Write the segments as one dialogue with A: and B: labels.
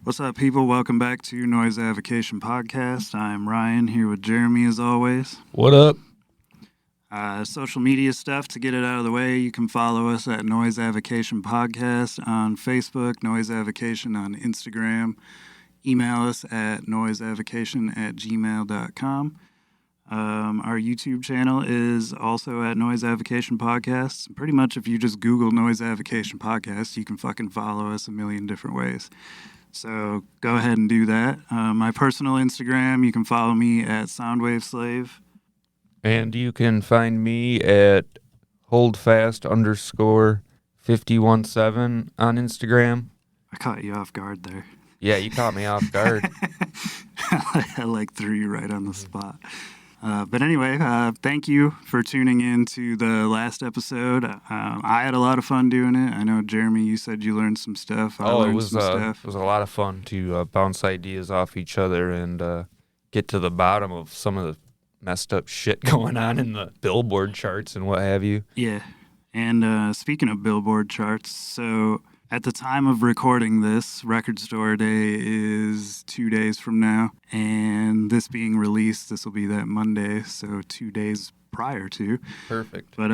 A: What's up, people? Welcome back to Noise Avocation Podcast. I'm Ryan, here with Jeremy as always.
B: What up?
A: Social media stuff to get it out of the way. You can follow us at Noise Avocation Podcast on Facebook, Noise Avocation on Instagram. Email us at noiseavocation@gmail.com. Our YouTube channel is also at Noise Avocation Podcast. Pretty much if you just Google Noise Avocation Podcast, you can fucking follow us a million different ways. So go ahead and do that. My personal Instagram, you can follow me at SoundwaveSlave.
B: And you can find me at holdfast_517 on Instagram.
A: I caught you off guard there.
B: Yeah, you caught me off guard.
A: I threw you right on the spot. But anyway, thank you for tuning in to the last episode. I had a lot of fun doing it. I know, Jeremy, you said you learned some stuff. I learned some stuff.
B: It was a lot of fun to bounce ideas off each other and get to the bottom of some of the messed up shit going on in the Billboard charts and what have you.
A: Yeah. And speaking of Billboard charts, so at the time of recording this, Record Store Day is 2 days from now. And this being released, this will be that Monday, so 2 days prior to.
B: Perfect.
A: But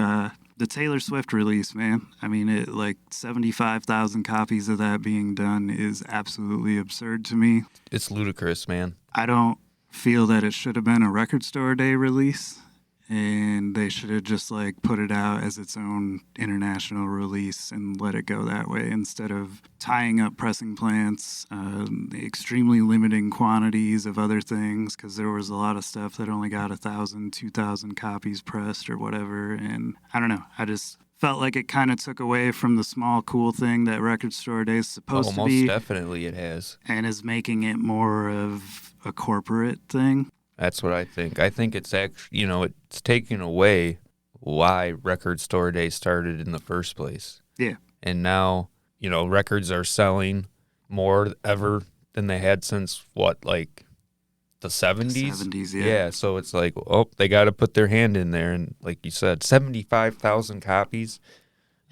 A: the Taylor Swift release, man, I mean, 75,000 copies of that being done is absolutely absurd to me.
B: It's ludicrous, man.
A: I don't feel that it should have been a Record Store Day release, and they should have just put it out as its own international release and let it go that way instead of tying up pressing plants, extremely limiting quantities of other things, because there was a lot of stuff that only got 1,000, 2,000 copies pressed or whatever. And I don't know, I just felt like it kind of took away from the small cool thing that Record Store Day is supposed to be.
B: Most definitely it has.
A: And is making it more of a corporate thing.
B: That's what I think. I think it's actually, it's taking away why Record Store Day started in the first place.
A: Yeah.
B: And now, records are selling more ever than they had since what, the 70s?
A: The 70s, yeah.
B: Yeah, so it's they got to put their hand in there. And like you said, 75,000 copies.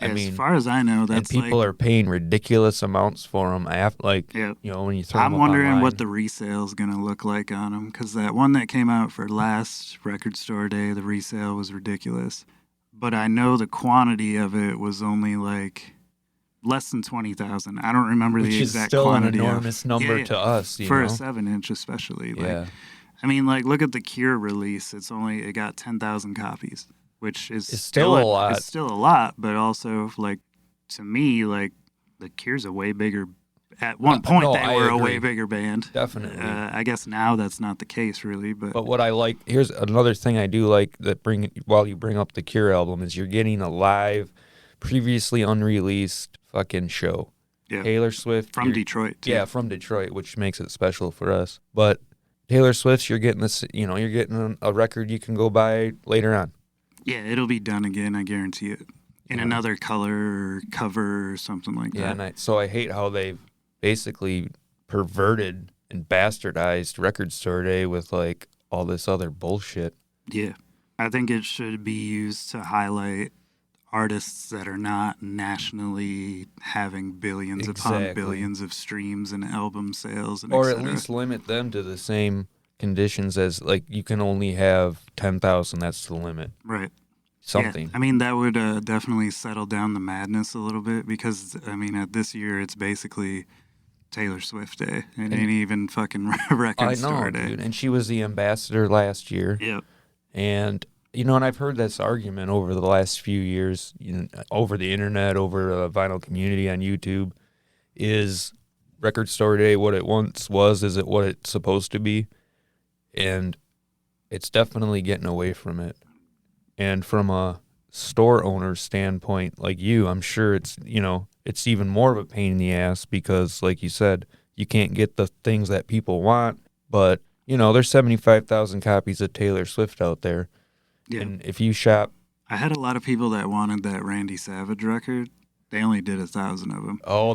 A: Yeah, as far as I know, that's
B: and people are paying ridiculous amounts for them. When you throw them
A: I'm wondering
B: online.
A: what the resale is going to look like on them, because that one that came out for last Record Store Day, the resale was ridiculous. But I know the quantity of it was only less than 20,000. I don't remember the exact quantity.
B: Which is still an enormous number to us,
A: for a 7-inch especially.
B: Yeah.
A: I mean, look at the Cure release. It got 10,000 copies. Which is
B: still a lot.
A: It's still a lot, but also, to me, the Cure's a way bigger. At one point, they were a way bigger band.
B: Definitely.
A: I guess now that's not the case, really. But
B: what I like, here's another thing I do like while you bring up the Cure album, is you're getting a live, previously unreleased fucking show.
A: Yeah.
B: Taylor Swift.
A: From Detroit, too.
B: Yeah, from Detroit, which makes it special for us. But Taylor Swift's, you're getting this, you're getting a record you can go buy later on.
A: Yeah, it'll be done again, I guarantee it. In another color or cover or something like that.
B: Yeah, and so I hate how they've basically perverted and bastardized Record Store Day with all this other bullshit.
A: Yeah. I think it should be used to highlight artists that are not nationally having billions upon billions of streams and album sales and
B: or at least limit them to the same conditions as you can only have 10,000. That's the limit.
A: Right.
B: Something.
A: Yeah. I mean, that would definitely settle down the madness a little bit, because at this year it's basically Taylor Swift Day. It ain't even fucking Record Store Day.
B: Dude. And she was the ambassador last year.
A: Yep.
B: And and I've heard this argument over the last few years, over the internet, over the vinyl community on YouTube, is Record Store Day what it once was? Is it what it's supposed to be? And it's definitely getting away from it. And from a store owner's standpoint, like you, I'm sure it's, it's even more of a pain in the ass because, like you said, you can't get the things that people want. But, there's 75,000 copies of Taylor Swift out there. Yeah. And if you shop...
A: I had a lot of people that wanted that Randy Savage record. They only did 1,000 of them.
B: Oh,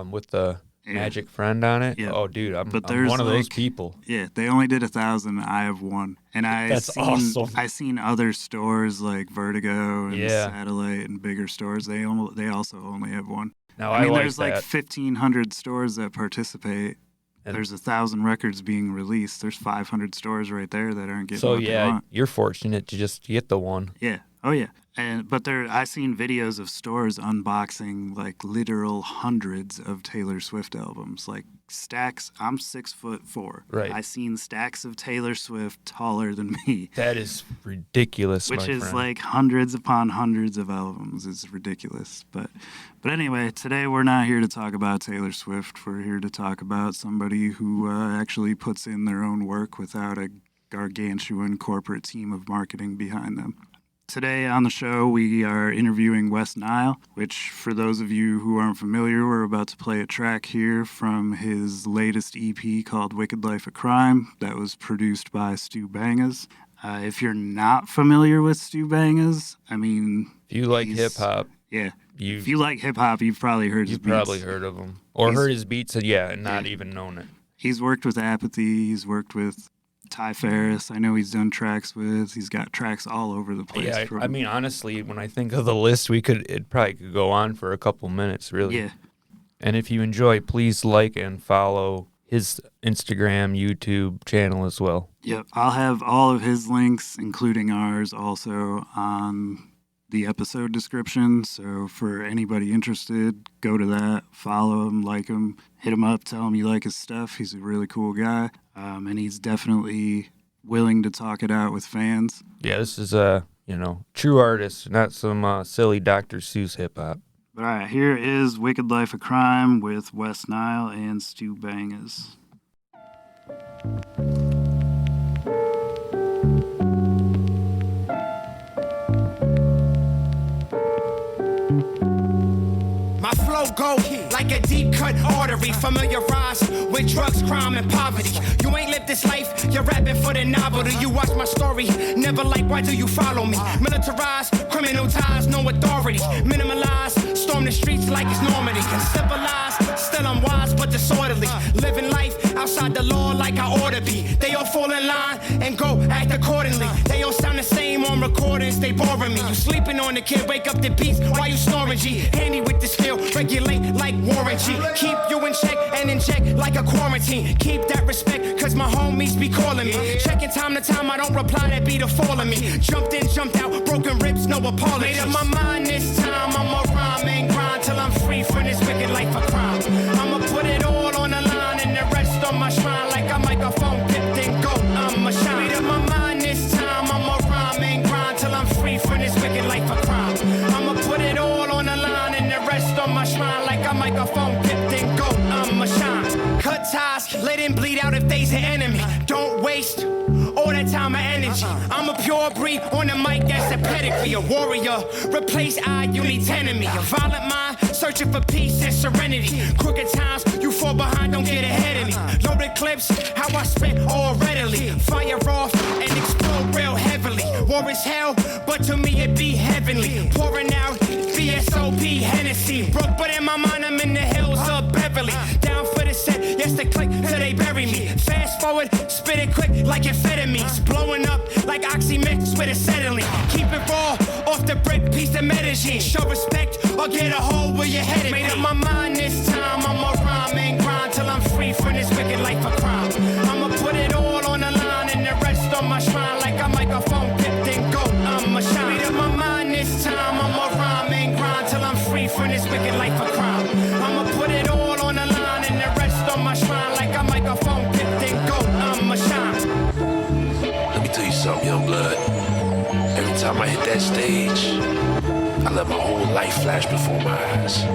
B: with the... Magic Friend on it?
A: Yeah.
B: Oh, dude, I'm one of those people.
A: Yeah, they only did 1,000. I have one. And
B: awesome.
A: I've seen other stores like Vertigo and Satellite and bigger stores. They also only have one.
B: Now,
A: I mean,
B: like
A: there's
B: that.
A: like 1,500 stores that participate.
B: And
A: there's 1,000 records being released. There's 500 stores right there that aren't getting
B: so
A: what they
B: yeah,
A: want.
B: you're fortunate to just get the one.
A: Yeah. Oh yeah. But I seen videos of stores unboxing like literal hundreds of Taylor Swift albums, like stacks. I'm 6'4".
B: Right.
A: I seen stacks of Taylor Swift taller than me.
B: That is ridiculous,
A: Which
B: my
A: is
B: friend.
A: like hundreds upon hundreds of albums. It's ridiculous. But anyway, today we're not here to talk about Taylor Swift. We're here to talk about somebody who actually puts in their own work without a gargantuan corporate team of marketing behind them. Today on the show, we are interviewing Wes Nihil, which for those of you who aren't familiar, we're about to play a track here from his latest EP called Wicked Life of Crime that was produced by Stu Bangas. If you're not familiar with Stu Bangas, I mean...
B: If you like hip-hop...
A: Yeah. If you like hip-hop, you've probably heard his beats.
B: You've probably heard of him. Or heard his beats and, not even known it.
A: He's worked with Apathy. He's worked with Ty Ferris. I know he's done tracks with. He's got tracks all over the place.
B: Yeah, I mean, honestly, when I think of the list, it probably could go on for a couple minutes, really.
A: Yeah.
B: And if you enjoy, please like and follow his Instagram, YouTube channel as well.
A: Yep. I'll have all of his links, including ours, also on the episode description. So for anybody interested, go to that, follow him, like him, hit him up, tell him you like his stuff. He's a really cool guy. And he's definitely willing to talk it out with fans.
B: Yeah, this is a, true artist, not some silly Dr. Seuss hip-hop.
A: But all right, here is Wicked Life of Crime with Wes Nihil and Stu Bangas.
C: My flow go like a deep cut artery, familiarized with drugs, crime, and poverty. You ain't lived this life, you're rapping for the novelty. You watch my story, never like, why do you follow me? Militarized, criminal ties, no authority. Minimalized, storm the streets like it's Normandy. Civilized, still I'm wise but disorderly. Living life outside the law like I ought to be. They all fall in line and go act accordingly. They all sound the same on recordings, they boring me. You sleeping on the kid, wake up the beats while you snoring G. Handy with the skill, regulate like warranty. Keep you in check and in check like a quarantine. Keep that respect, cause my homies be calling me. Checking time to time, I don't reply, that be the fall of me. Jumped in, jumped out, broken ribs, no apologies. Made up my mind this time, I'ma rhyme and grind till I'm free from this wicked life of crime. I'ma put it all on the line and the rest on my shrine. Like a microphone pipped and go, I'ma shine. Made up my mind this time, I'ma rhyme and grind till I'm free from this wicked life of crime. I'ma put it all on the line and the rest on my shrine. Like a microphone pipped and go, I'ma shine. Cut ties, let him bleed out if they's an enemy. Don't waste all that time and energy. I'm a pure breed on the mic, that's a pedigree. A warrior, replace I, you need enemy. A violent mind, searching for peace and serenity. Crooked times, you fall behind, don't get ahead of me. Loaded clips, how I spit all readily. Fire off and explode real heavily. War is hell, but to me it be heavenly. Pouring out VSOP Hennessy. Broke, but in my mind I'm in the hills of Beverly. Down for the set, yes the click till they bury me. Fast forward, spit it quick like amphetamines. Blowing up like oxy mixed with acetylene. Keep it raw, off the brick, piece of medicine. Show respect or get a hole where you're headed. Made up my mind this time, I'ma rhyme and grind till I'm free from this wicked life of crime. I'ma put it all on the line and the rest on my shrine. Like a microphone pipped and go, I'ma shine. Made up my mind this time, I'ma rhyme and grind till I'm free from this wicked life of crime. I'ma put it all on the line and the rest on my shrine. Like a microphone pipped and go, I'ma shine.
D: Let me tell you something, young blood. Every time I hit that stage, I let my whole life flash before my eyes.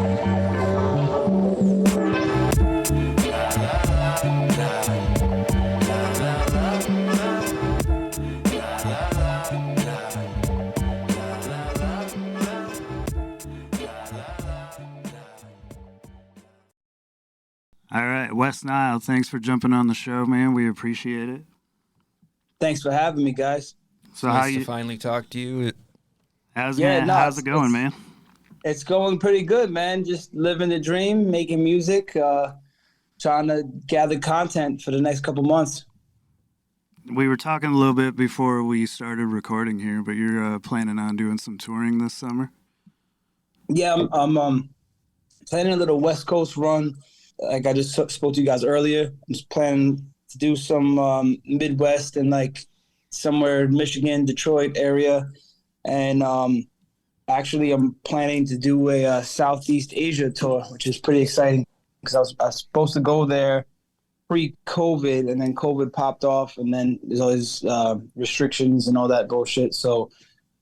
A: All right, Wes Nihil, thanks for jumping on the show, man. We appreciate it.
E: Thanks for having me, guys.
A: So
B: Nice to finally talk to you.
A: how's
E: it's-
A: it going, man?
E: It's going pretty good, man. Just living the dream, making music, trying to gather content for the next couple months.
A: We were talking a little bit before we started recording here, but you're planning on doing some touring this summer?
E: Yeah, I'm planning a little West Coast run. Like I just spoke to you guys earlier. I'm just planning to do some Midwest and like somewhere Michigan, Detroit area. And actually, I'm planning to do a Southeast Asia tour, which is pretty exciting because I was supposed to go there pre-COVID, and then COVID popped off, and then there's all these restrictions and all that bullshit. So,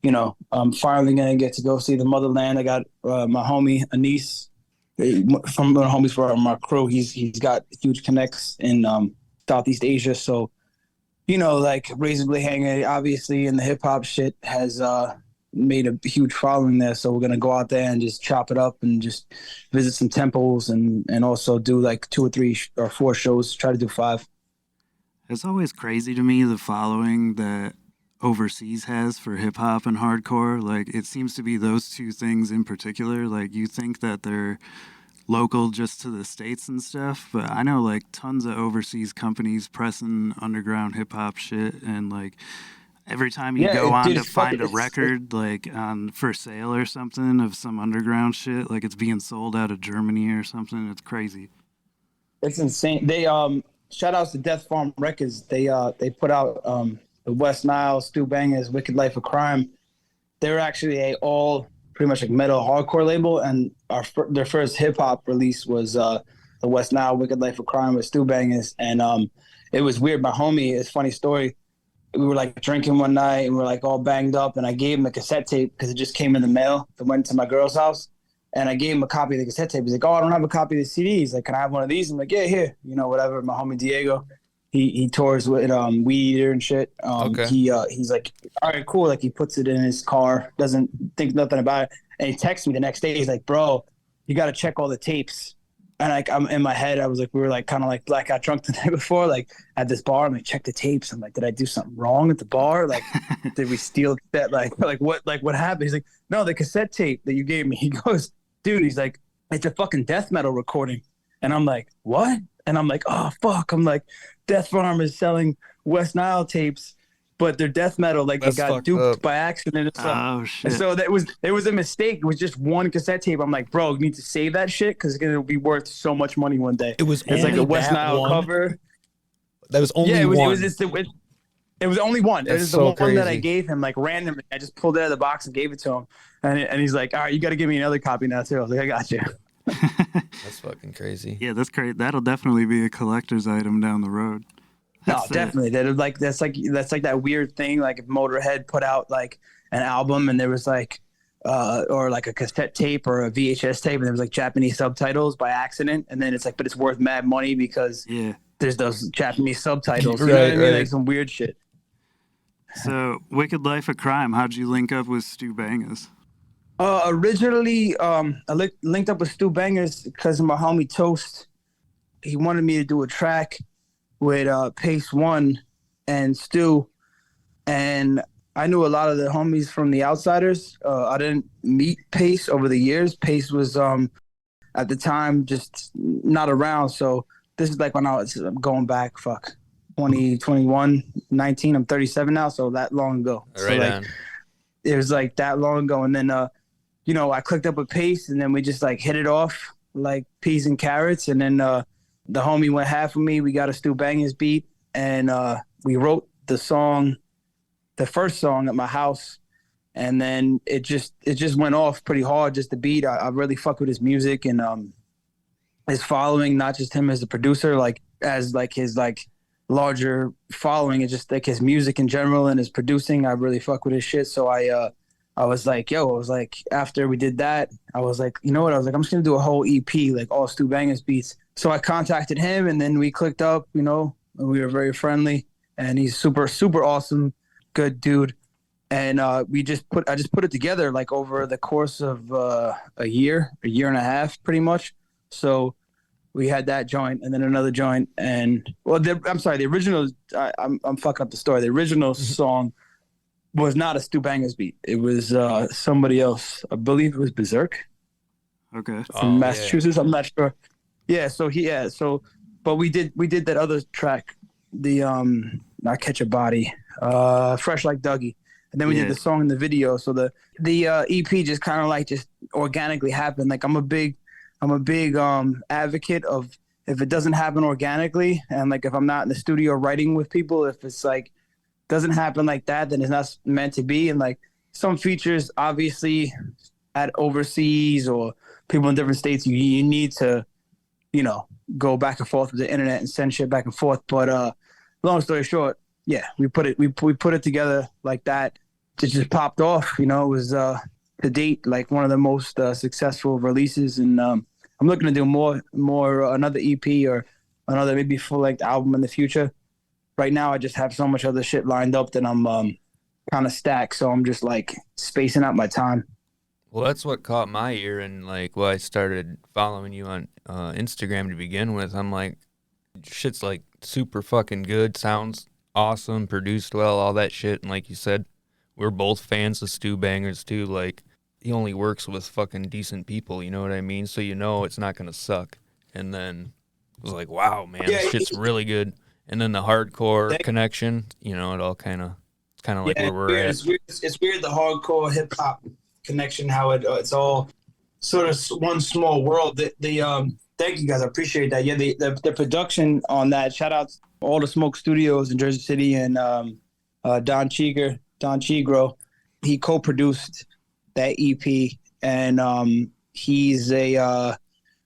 E: you know, I'm finally gonna get to go see the motherland. I got my homie Anis from the homies for my crew. He's got huge connects in Southeast Asia. So, you know, like Razorblade hanging obviously in the hip hop shit has made a huge following there. So we're gonna go out there and just chop it up and just visit some temples and also do like 2 or 3 or 4 shows. Try to do 5.
A: It's always crazy to me the following that overseas has for hip hop and hardcore. Like it seems to be those 2 things in particular. Like you think that they're local just to the States and stuff, but I know like tons of overseas companies pressing underground hip hop shit, and like every time you go on to find a record like on for sale or something of some underground shit, like it's being sold out of Germany or something. It's crazy.
E: It's insane. They shout outs to Death Farm Records. They put out the Wes Nihil, Stu Bangas, Wicked Life of Crime. They're actually a all pretty much like metal hardcore label, and their first hip hop release was the Wes Nihil, Wicked Life of Crime with Stu Bangas. And it was weird. My homie, it's a funny story. We were like drinking one night and we're like all banged up, and I gave him a cassette tape because it just came in the mail. It went to my girl's house, and I gave him a copy of the cassette tape. He's like, "Oh, I don't have a copy of the CD." He's like, "Can I have one of these?" I'm like, "Yeah, here." You know, whatever. My homie Diego, he tours with Weed Eater and shit.
B: Okay.
E: He's like, "All right, cool." Like he puts it in his car, doesn't think nothing about it, and he texts me the next day. He's like, "Bro, you got to check all the tapes." And like I'm in my head, I was like, we were like kind of like blackout drunk the night before, like at this bar. I'm like, check the tapes. I'm like, did I do something wrong at the bar? Like, did we steal that? Like what happened? He's like, no, the cassette tape that you gave me. He goes, dude, he's like, it's a fucking death metal recording. And I'm like, what? And I'm like, oh fuck. I'm like, Death Farm is selling Wes Nihil tapes, but they're death metal. Like
B: That's
E: they got duped
B: up.
E: by accident or something.
A: Oh shit.
E: And so it was a mistake. It was just one cassette tape. I'm like, bro, you need to save that shit because it's gonna be worth so much money one day.
B: It was
E: it's like a Wes
B: that
E: Nihil
B: one?
E: cover.
B: That was only
E: it was
B: one.
E: It was only one. It
B: That's
E: was
B: so
E: the one
B: crazy.
E: that I gave him like randomly. I just pulled it out of the box and gave it to him, and he's like, all right, you got to give me another copy now too. I was like, I got you.
B: That's fucking crazy.
A: Yeah, that's great. That'll definitely be a collector's item down the road.
E: No,
A: That's
E: definitely. That's like that weird thing. Like if Motorhead put out like an album and there was like, or like a cassette tape or a VHS tape and there was like Japanese subtitles by accident, and then it's like, but it's worth mad money because there's those Japanese subtitles. You know what I mean? Like some weird shit.
A: So, Wicked Life of Crime, how'd you link up with Stu Bangas?
E: Originally, I linked up with Stu Bangas because of my homie Toast. He wanted me to do a track with Pace One and Stu, and I knew a lot of the homies from the Outsiders. I didn't meet Pace over the years. Pace was at the time just not around. So this is like when I was going back, 2021, 19. I'm 37 now, so that long ago.
B: Right
E: so like,
B: on.
E: it was like that long ago, and then you know, I clicked up with Pace, and then we just like hit it off like peas and carrots, and then the homie went half with me. We got a Stu Bangas beat, and we wrote the first song at my house, and then it just went off pretty hard. Just the beat, I really fuck with his music and his following, not just him as a producer, like as like his like larger following. It's just like his music in general and his producing. I really fuck with his shit. So I was like, after we did that, I was like, you know what? I was like, I'm just going to do a whole EP, like all Stu Bangas beats. So I contacted him, and then we clicked up, you know, and we were very friendly, and he's super, super awesome, good dude. And I just put it together like over the course of a year and a half, pretty much. So we had that joint and then another joint. And the original, I'm fucking up the story. The original song was not a Stu Bangas beat. It was somebody else. I believe it was Berserk.
A: Okay.
E: From Massachusetts. I'm not sure. Yeah. So but we did that other track, the not Catch a Body, Fresh Like Dougie, and then we did the song in the video. So the EP just kind of like just organically happened. Like I'm a big I'm a big advocate of if it doesn't happen organically, and like if I'm not in the studio writing with people, if it's like doesn't happen like that, then it's not meant to be. And like some features, obviously, at overseas or people in different states, you need to, you know, go back and forth with the internet and send shit back and forth. But long story short, yeah, we put it together like that. It just popped off. You know, it was to date like one of the most successful releases, and I'm looking to do more another EP or another maybe full length album in the future. Right now, I just have so much other shit lined up that I'm kind of stacked, so I'm just like spacing out my time.
B: Well, that's what caught my ear, and like why I started following you on Instagram to begin with. I'm like, shit's like super fucking good, sounds awesome, produced well, all that shit. And like you said, we're both fans of Stu Bangas too. Like, he only works with fucking decent people, you know what I mean? So you know it's not gonna suck. And then it was like, wow, man, this shit's really good. And then the hardcore connection, you know, it's kind of like where we're at.
E: It's weird the hardcore hip hop connection, how it's all sort of one small world. Thank you guys, I appreciate that. Yeah, the production on that. Shout out to all the Smoke Studios in Jersey City and Don Chigro. He co-produced that EP, and he's a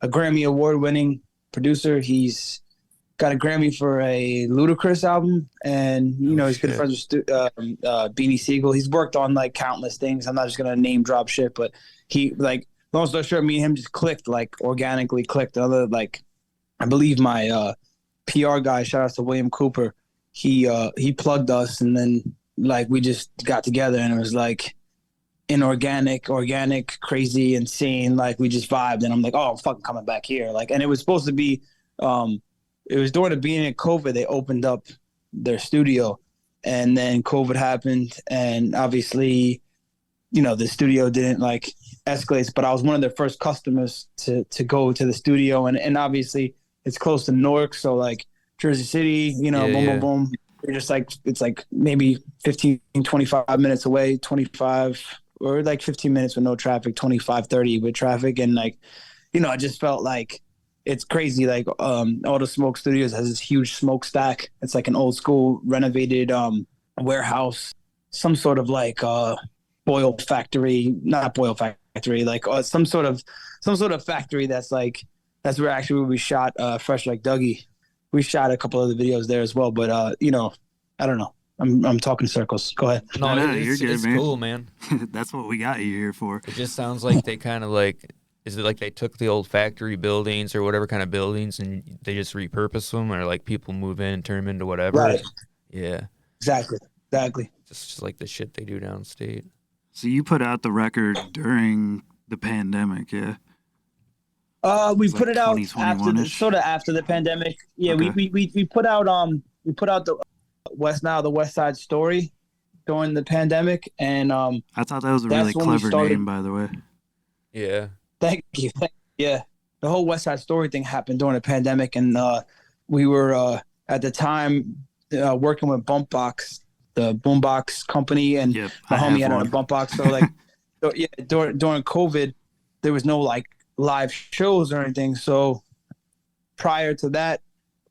E: Grammy award-winning producer. He's got a Grammy for a Ludacris album, and you know he's good friends with Beanie Siegel. He's worked on like countless things. I'm not just gonna name drop shit, but he like long story short, me and him just clicked, like organically clicked. Other like, I believe my PR guy, shout out to William Cooper, he plugged us, and then like we just got together, and it was like inorganic, organic, crazy, insane. Like we just vibed, and I'm like, oh, I'm fucking coming back here. Like, and it was supposed to be. It was during the beginning of COVID, they opened up their studio, and then COVID happened, and obviously, you know, the studio didn't like escalate, but I was one of their first customers to go to the studio, and obviously it's close to Newark, so like Jersey City, you know, boom, boom. You're just like, it's like maybe 15, 25 minutes away, 25 or like 15 minutes with no traffic, 25, 30 with traffic. And like, you know, I just felt like, it's crazy. Like all the Smoke Studios has this huge smokestack. It's like an old school renovated warehouse, some sort of like boil factory, not boil factory, like some sort of factory that's like, that's where actually we shot Fresh Like Dougie. We shot a couple of the videos there as well, but you know, I don't know. I'm talking circles. Go ahead.
B: No,
A: you're good,
B: it's
A: man.
B: cool, man.
A: That's what we got you here for.
B: It just sounds like they kind of like, is it like they took the old factory buildings or whatever kind of buildings and they just repurpose them, or like people move in and turn them into whatever?
E: Right.
B: Yeah.
E: Exactly.
B: Just like the shit they do downstate.
A: So you put out the record during the pandemic, yeah?
E: We
A: It's
E: put
A: like
E: it out
A: 2021-ish?
E: after the pandemic. Yeah,
A: Okay.
E: we put out the Wes Nihil, the West Side Story during the pandemic, and
A: I thought that was a really
E: that's when we
A: clever
E: started-
A: name, by the way.
B: Yeah.
E: Thank you. Yeah, the whole West Side Story thing happened during the pandemic, and we were at the time working with Bumpbox, the boombox company, and
A: Yep,
E: my
A: I
E: homie
A: have
E: had a
A: one.
E: Bumpbox. So like, during COVID, there was no like live shows or anything. So prior to that,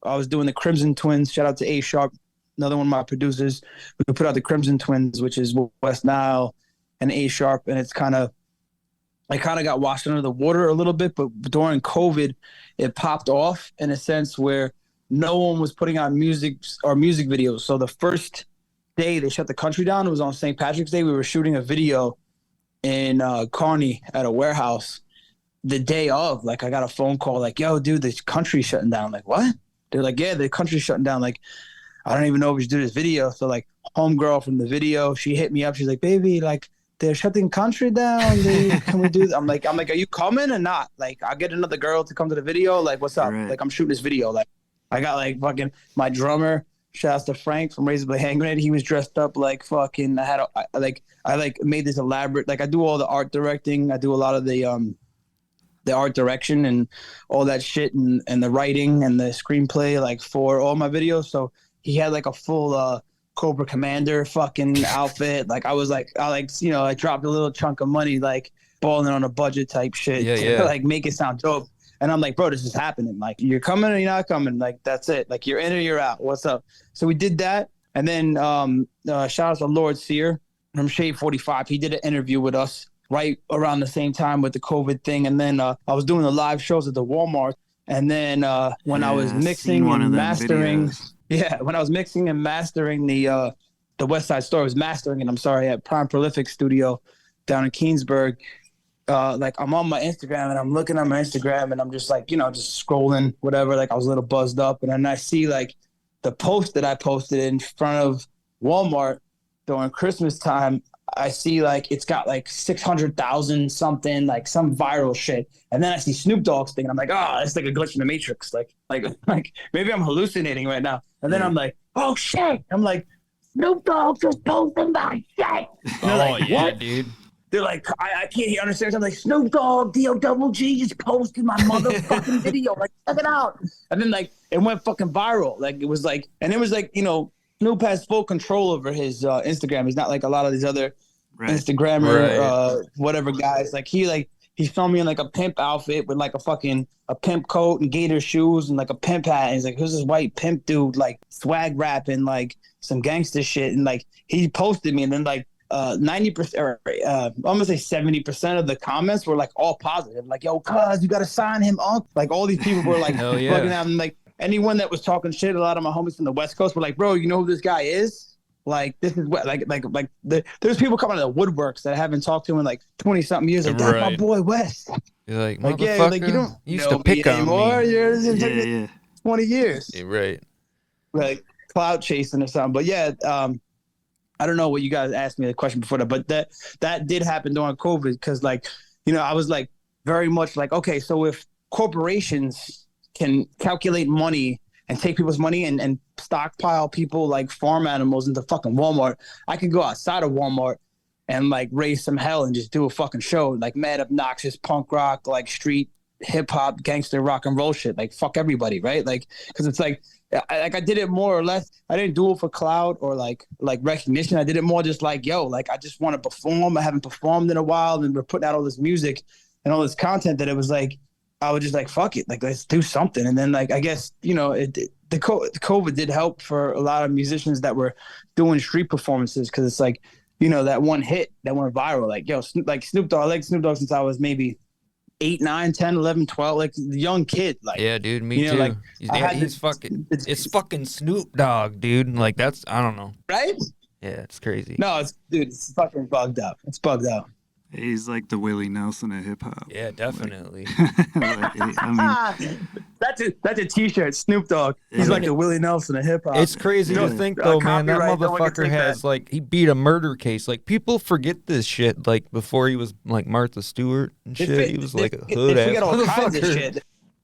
E: I was doing the Crimson Twins. Shout out to A Sharp, another one of my producers. We put out the Crimson Twins, which is Wes Nihil and A Sharp, and I kind of got washed under the water a little bit, but during COVID, it popped off in a sense where no one was putting out music or music videos. So the first day they shut the country down, it was on St. Patrick's Day. We were shooting a video in Kearney at a warehouse. The day of, like, I got a phone call like, yo, dude, the country's shutting down. I'm like, what? They're like, yeah, the country's shutting down. Like, I don't even know if we should do this video. So like, homegirl from the video, she hit me up. She's like, baby, like, they're shutting country down. Can we do that? I'm like, are you coming or not? Like, I'll get another girl to come to the video. Like, what's up?
A: Right.
E: Like, I'm shooting this video. Like, I got like fucking my drummer, shouts to Frank from Razorblade Handgrenade. He was dressed up like fucking. I made this elaborate. Like, I do all the art directing. I do a lot of the art direction and all that shit, and the writing and the screenplay, like, for all my videos. So he had like a full Cobra Commander fucking outfit. Like, I dropped a little chunk of money, like balling on a budget type shit.
B: Yeah.
E: Like, make it sound dope. And I'm like, bro, this is happening. Like, you're coming or you're not coming. Like, that's it. Like, you're in or you're out. What's up? So we did that. And then shout out to Lord Sear from Shade 45. He did an interview with us right around the same time with the COVID thing. And then I was doing the live shows at the Walmart. And then when I was mixing and mastering, when I was mixing and mastering the West Side Story, I was mastering it, I'm sorry, at Prime Prolific Studio down in Keensburg. Like, I'm on my Instagram and I'm looking at my Instagram and I'm just like, you know, just scrolling, whatever. Like, I was a little buzzed up. And then I see like the post that I posted in front of Walmart during Christmas time. I see like it's got like 600,000 something, like some viral shit. And then I see Snoop Dogg's thing and I'm like, oh, it's like a glitch in the Matrix. Like maybe I'm hallucinating right now. And then I'm like, oh shit. I'm like, Snoop Dogg just posted my shit. Like,
B: yeah,
E: what?
B: dude.
E: They're like, I can't understand. I'm like, Snoop Dogg, D-O-double-G just posted my motherfucking video. Like, check it out. And then like it went fucking viral. Like it was like, you know, Snoop has full control over his Instagram. He's not like a lot of these other Instagrammer, whatever guys. Like he filmed me in like a pimp outfit with like a pimp coat and gator shoes and like a pimp hat. And he's like, who's this white pimp dude like swag rapping like some gangster shit? And like he posted me, and then like 90% or I'm gonna say 70% of the comments were like all positive. Like, yo, cuz you gotta sign him up. Like all these people were like fucking out, and like anyone that was talking shit, a lot of my homies from the West Coast were like, bro, you know who this guy is? Like, this is what, there's people coming out of the woodworks that I haven't talked to in like 20 something years. Like, that's my boy Wes.
B: You're like,
E: yeah, like you don't
B: used to pick on
E: anymore.
B: me.
E: You're 20 years.
B: Yeah, right.
E: Like cloud chasing or something. But yeah, I don't know what you guys asked me the question before that, but that did happen during COVID because, like, you know, I was like very much like, okay, so if corporations can calculate money and take people's money and stockpile people like farm animals into fucking Walmart, I could go outside of Walmart and like raise some hell and just do a fucking show, like mad obnoxious punk rock, like street hip hop, gangster rock and roll shit. Like fuck everybody, right? Like, because it's like I did it more or less. I didn't do it for clout or like recognition. I did it more just like, yo, like I just want to perform. I haven't performed in a while, and we're putting out all this music and all this content that it was like I was just like, fuck it, like let's do something. And then like I guess, you know, the COVID did help for a lot of musicians that were doing street performances, because it's like, you know, that one hit that went viral, like, yo, like Snoop Dogg, I like Snoop Dogg since I was maybe 8, 9, 10, 11, 12, like the young kid. Like,
B: yeah, dude, me too.
E: Like,
B: he's fucking, it's fucking Snoop Dogg, dude. Like that's, I don't know.
E: Right?
B: Yeah, it's crazy.
E: No, it's fucking bugged out. It's bugged out.
A: He's like the Willie Nelson of hip hop.
B: Yeah, definitely.
A: I mean,
E: that's a T-shirt. Snoop Dogg. He's like the Willie Nelson of hip hop.
B: It's crazy to think though, man. That motherfucker has like, he beat a murder case. Like people forget this shit. Like before he was like Martha Stewart and shit. He was like a hood ass motherfucker.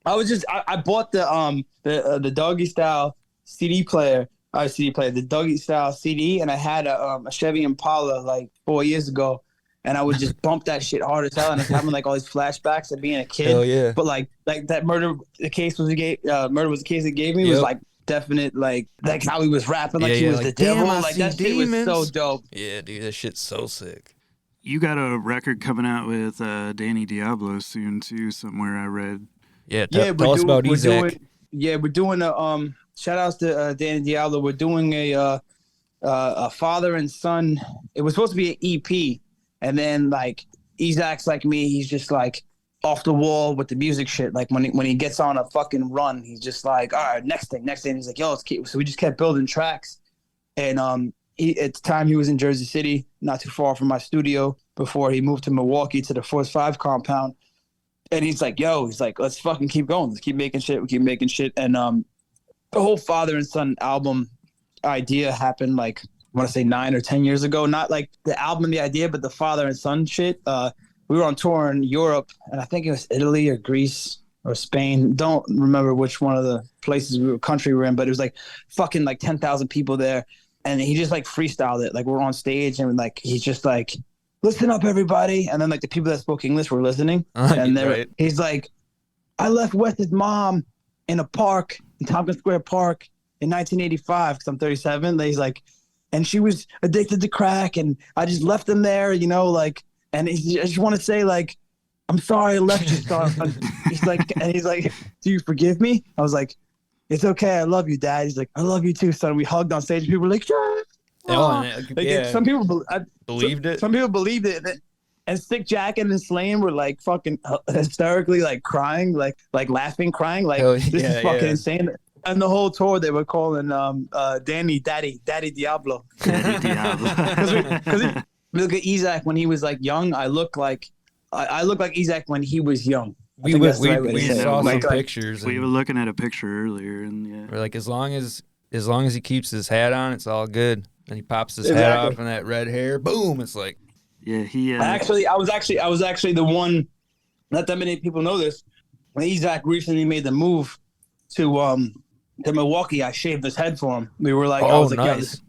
E: I bought the Doggy Style CD player. The Doggy Style CD, and I had a Chevy Impala like 4 years ago. And I would just bump that shit hard as hell, and I was having like all these flashbacks of being a kid.
B: Hell yeah.
E: But like that murder case was the case it gave me was like definite, like how he was rapping, like he was the devil. Like that shit was so dope.
B: Yeah, dude, that shit's so sick.
A: you got a record coming out with Danny Diablo soon too. Somewhere I read.
B: Yeah, tell us about Isaac.
E: We're doing a shout outs to Danny Diablo. We're doing a father and son. It was supposed to be an EP. And then like Isaac's like me, he's just like off the wall with the music shit. Like when he gets on a fucking run, he's just like, all right, next thing. He's like, yo, let's keep. So we just kept building tracks. And at the time he was in Jersey City, not too far from my studio, before he moved to Milwaukee to the Force 5 compound. And he's like, let's fucking keep going. Let's keep making shit. We keep making shit. And the whole father and son album idea happened like, I want to say 9 or 10 years ago. Not like the album, the idea, but the father and son shit. We were on tour in Europe, and I think it was Italy or Greece or Spain. Don't remember which one of the country we were in, but it was like fucking like 10,000 people there. And he just like freestyled it. Like we're on stage, and like he's just like, listen up, everybody. And then like the people that spoke English were listening. And he's like, I left Wes's mom in a park, in Tompkins Square Park in 1985, because I'm 37. He's like, and she was addicted to crack, and I just left them there, you know, like, and I just want to say, like, I'm sorry I left you, son. He's like, do you forgive me? I was like, it's okay. I love you, Dad. He's like, I love you too, son. We hugged on stage. People were like, some people
B: believed it.
E: Some people believed it. And Sick Jacket and Slane were like fucking hysterically like crying, like laughing, crying, like this is fucking insane. And the whole tour they were calling Danny Diablo.
A: Daddy Diablo.
E: Because look at Isaac when he was like young. I look like Isaac when he was young.
B: We saw some pictures.
A: We were looking at a picture earlier, and
B: we're like, as long as he keeps his hat on, it's all good. And he pops his hat off, and that red hair, boom! It's like,
A: yeah, he.
E: I was actually the one. Not that many people know this. When Isaac recently made the move to Milwaukee, I shaved his head for him. We were like, I was like,
B: nice.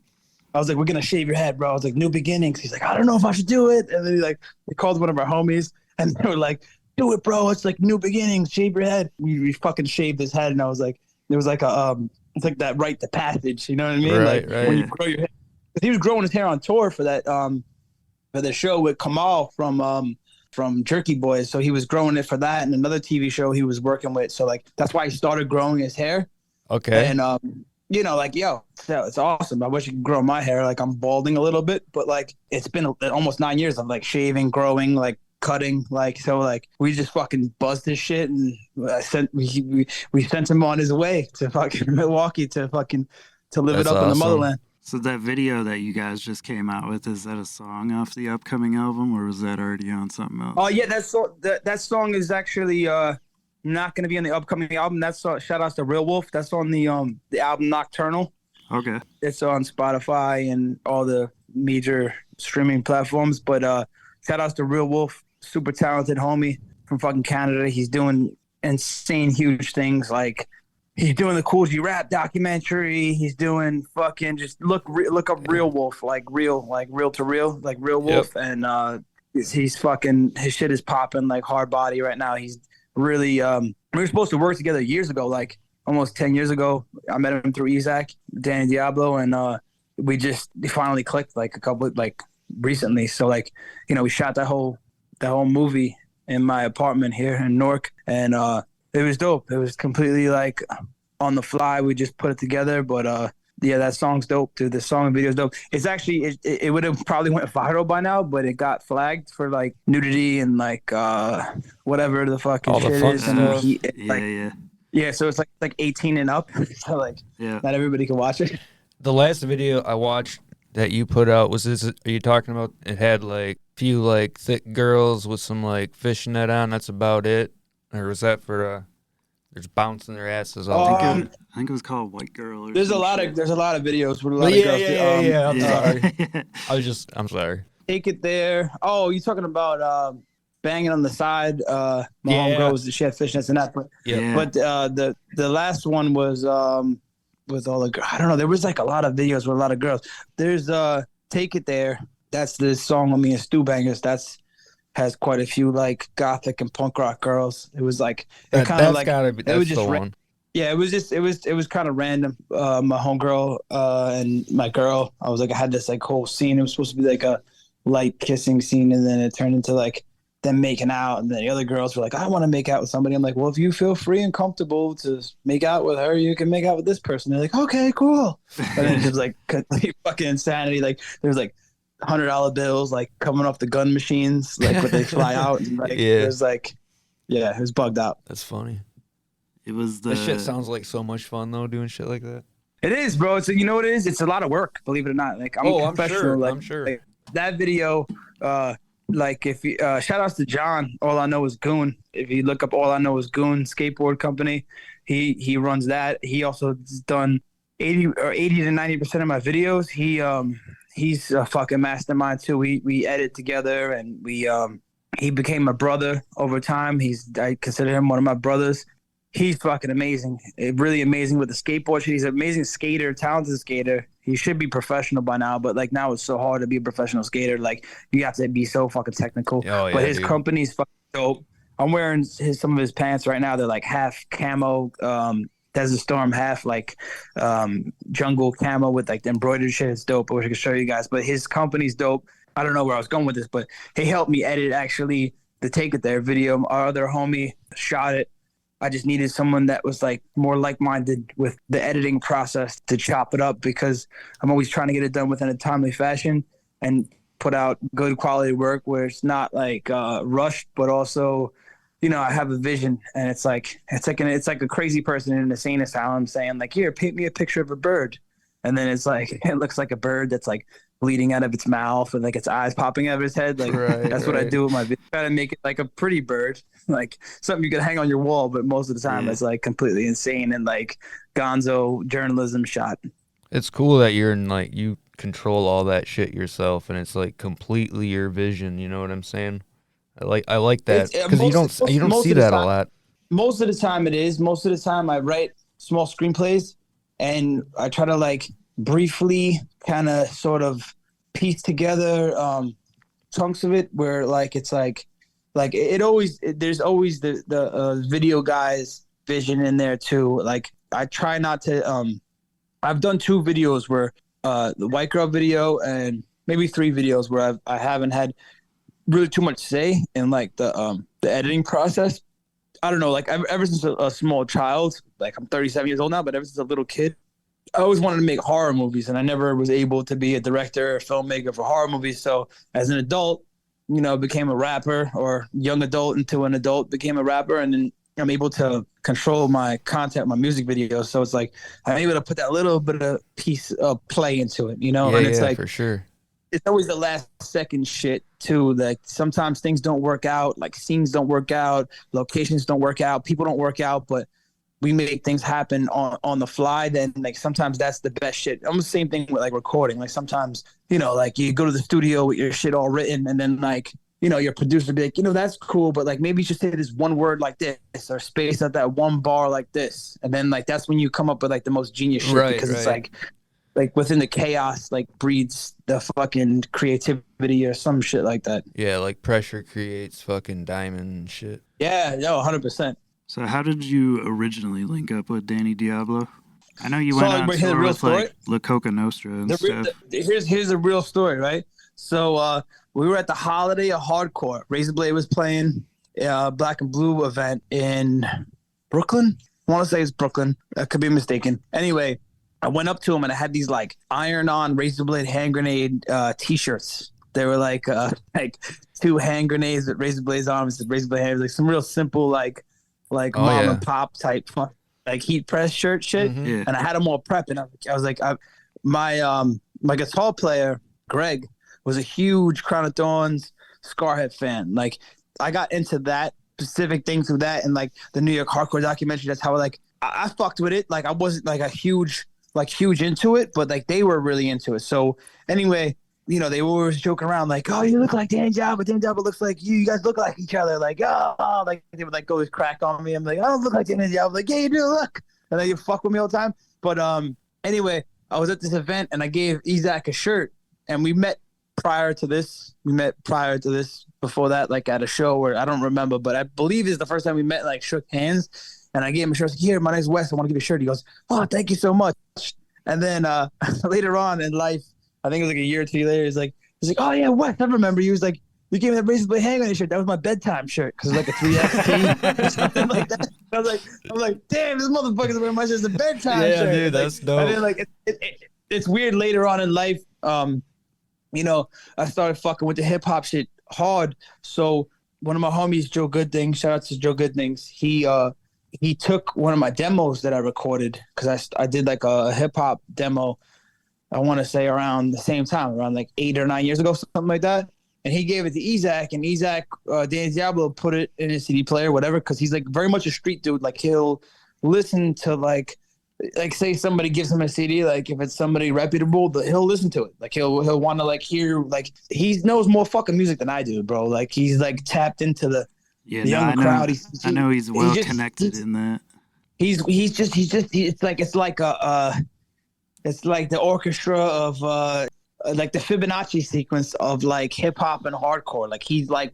E: I was like, we're gonna shave your head, bro. I was like, new beginnings. He's like, I don't know if I should do it. And then he called one of our homies, and they were like, do it, bro. It's like new beginnings. Shave your head. We fucking shaved his head, and I was like, there was like a it's like that rite to passage. You know what I mean?
B: Right,
E: like when you grow your hair. Because he was growing his hair on tour for that for the show with Kamal from Jerky Boys. So he was growing it for that and another TV show he was working with. So like that's why he started growing his hair.
B: Okay.
E: And you know, like, yo, it's awesome. I wish I could grow my hair. Like I'm balding a little bit, but like it's been almost 9 years of like shaving, growing, like cutting, like so like we just fucking buzzed his shit and we sent him on his way to fucking Milwaukee to live it up in the motherland.
A: So that video that you guys just came out with, is that a song off the upcoming album, or was that already on something else?
E: Oh yeah, that song is actually not going to be on the upcoming album. That's shout outs to Real Wolf. That's on the album Nocturnal.
A: Okay.
E: It's on Spotify and all the major streaming platforms. But shout outs to Real Wolf, super talented homie from fucking Canada. He's doing insane, huge things. Like he's doing the Cool G Rap documentary. He's doing fucking just look up Real Wolf, like real to real, like Real Wolf. Yep. And he's fucking, his shit is popping like hard body right now. He's really we were supposed to work together years ago, like almost 10 years ago. I met him through Isaac, Danny Diablo, and we finally clicked like a couple like recently. So like, you know, we shot that whole movie in my apartment here in Newark, and it was dope. It was completely like on the fly. We just put it together, but yeah, that song's dope, dude. The song and video is dope. It's actually it would have probably went viral by now, but it got flagged for like nudity and like whatever the fucking shit is. And yeah. So it's like 18 and up. So like, not everybody can watch it.
B: The last video I watched that you put out was this. Are you talking about? It had like few like thick girls with some like fishnet on. That's about it, or was that for? They're just bouncing their asses off.
A: I think it was called White Girl. Or
E: there's a lot of videos with a lot of girls.
B: Yeah. I'm sorry. I'm sorry.
E: Take It There. Oh, you talking about banging on the side? My homegirl, she had fishnets and that. But the last one was with all the, I don't know. There was like a lot of videos with a lot of girls. There's Take It There. That's the song with me and Stu Bangas. Has quite a few like gothic and punk rock girls. It was like it kind of like it was just one. Yeah, it was kind of random. My homegirl and my girl. I was like, I had this like whole scene. It was supposed to be like a light kissing scene, and then it turned into like them making out. And then the other girls were like, I want to make out with somebody. I'm like, well, if you feel free and comfortable to make out with her, you can make out with this person. They're like, okay, cool. And then it was like fucking insanity. Like there's like $100 bills like coming off the gun machines, like when they fly out. And, like, it was like, it was bugged out.
B: That's funny.
A: It was
B: that shit sounds like so much fun though, doing shit like that.
E: It is, bro. It's, you know what it is? It's a lot of work, believe it or not. Like I'm a professional.
B: I'm sure.
E: Like, that video, like if you shout outs to John, All I Know Is Goon. If you look up All I Know Is Goon skateboard company, he runs that. He also has done 80 to 90% of my videos. He's a fucking mastermind too. We edit together, and he became a brother over time. I consider him one of my brothers. He's fucking amazing. Really amazing with the skateboard shit. He's an amazing skater, talented skater. He should be professional by now, but like now it's so hard to be a professional skater. Like you have to be so fucking technical. Oh, yeah, but his company's fucking dope. I'm wearing some of his pants right now. They're like half camo, Desert Storm, half like jungle camo with like the embroidered shit. It's dope. I wish I could show you guys, but his company's dope. I don't know where I was going with this, but he helped me edit actually to take it there. Video, our other homie shot it. I just needed someone that was like more like-minded with the editing process to chop it up, because I'm always trying to get it done within a timely fashion and put out good quality work where it's not like rushed, but also, you know, I have a vision, and it's like a crazy person in an insane asylum saying like, here, paint me a picture of a bird. And then it's like, it looks like a bird that's like bleeding out of its mouth and like its eyes popping out of its head. Like that's what I do with my video. Try to make it like a pretty bird, like something you can hang on your wall. But most of the time it's like completely insane and like gonzo journalism shot.
B: It's cool that you're in, like, you control all that shit yourself, and it's like completely your vision. You know what I'm saying? I like that, because you don't see that a lot.
E: Most of the time it is. Most of the time I write small screenplays, and I try to like briefly kind of sort of piece together chunks of it where like it's like there's always the video guy's vision in there too. Like I try not to I've done 2 videos where the white girl video and maybe 3 videos where I haven't had really too much say in like the editing process. I don't know, like ever since a small child, like I'm 37 years old now, but ever since a little kid, I always wanted to make horror movies, and I never was able to be a director or filmmaker for horror movies. So as an adult, you know, became a rapper, or young adult into an adult, became a rapper, and then I'm able to control my content, my music videos. So it's like I'm able to put that little bit of piece of play into it, you know?
B: Yeah,
E: and it's like,
B: for sure.
E: It's always the last second shit too. Like sometimes things don't work out, like scenes don't work out, locations don't work out, people don't work out, but we make things happen on the fly. Then like sometimes that's the best shit. Almost the same thing with like recording. Like sometimes, you know, like you go to the studio with your shit all written, and then like, you know, your producer be like, you know, that's cool, but like maybe you should say this one word like this, or space out that one bar like this. And then like that's when you come up with like the most genius shit, because it's like within the chaos like breeds the fucking creativity or some shit like that.
B: Yeah, like pressure creates fucking diamond shit.
E: Yeah, no, 100%.
A: So how did you originally link up with Danny Diablo? I know you went on
E: here's
A: tour
E: the real
A: with
E: story.
A: like La Coca Nostra and stuff.
E: Here's a real story, right? So we were at the Holiday of Hardcore. Razorblade was playing a Black and Blue event in Brooklyn. I want to say it's Brooklyn. I could be mistaken. Anyway, I went up to him and I had these like iron-on Razorblade Handgrenade T-shirts. They were like 2 hand grenades with Razorblades on them. Razorblade hands, like some real simple like mom and pop type like heat press shirt shit.
B: Mm-hmm.
A: Yeah.
E: And I had them all prepped, and I was like, my guitar player Greg was a huge Crown of Thorns Scarhead fan. Like I got into that specific thing through that, and like the New York hardcore documentary. That's how like I fucked with it. Like I wasn't like a huge into it, but like they were really into it. So anyway, you know, they were always joking around like, oh, you look like Danny Diablo. Danny Diablo looks like you. You guys look like each other. Like, oh, like they would like go crack on me. I'm like, I don't look like Danny Diablo. Like, yeah, you do, look. And then you fuck with me all the time. But anyway, I was at this event and I gave Isaac a shirt, and we met prior to this. Before that, like at a show where I don't remember, but I believe it's the first time we met, like shook hands. And I gave him a shirt. I was like, here, my name's Wes. I want to give you a shirt. He goes, oh, thank you so much. And then later on in life, I think it was like a year or 2 later, he's like, oh yeah, Wes, I remember you. He was like, you gave me that Razorblade Handgrenade shirt. That was my bedtime shirt, because it was like a 3XT or something like that. I'm like, damn, this motherfucker's wearing my shirt as a bedtime shirt.
B: Yeah, dude,
E: like,
B: that's dope.
E: And then like it's weird later on in life. You know, I started fucking with the hip hop shit hard. So one of my homies, Joe Goodthings, shout out to Joe Goodthings, he took one of my demos that I recorded, because I did like a hip hop demo, I want to say around the same time, around like 8 or 9 years ago, something like that. And he gave it to Isaac, and Isaac, Danny Diablo, put it in his CD player, whatever, because he's like very much a street dude. Like he'll listen to like say somebody gives him a CD, like if it's somebody reputable, he'll listen to it. Like he'll want to like hear, like he knows more fucking music than I do, bro. Like he's like tapped into the younger crowd.
A: I know he's well connected in that.
E: He's just it's like the orchestra of like the Fibonacci sequence of like hip hop and hardcore. Like he's like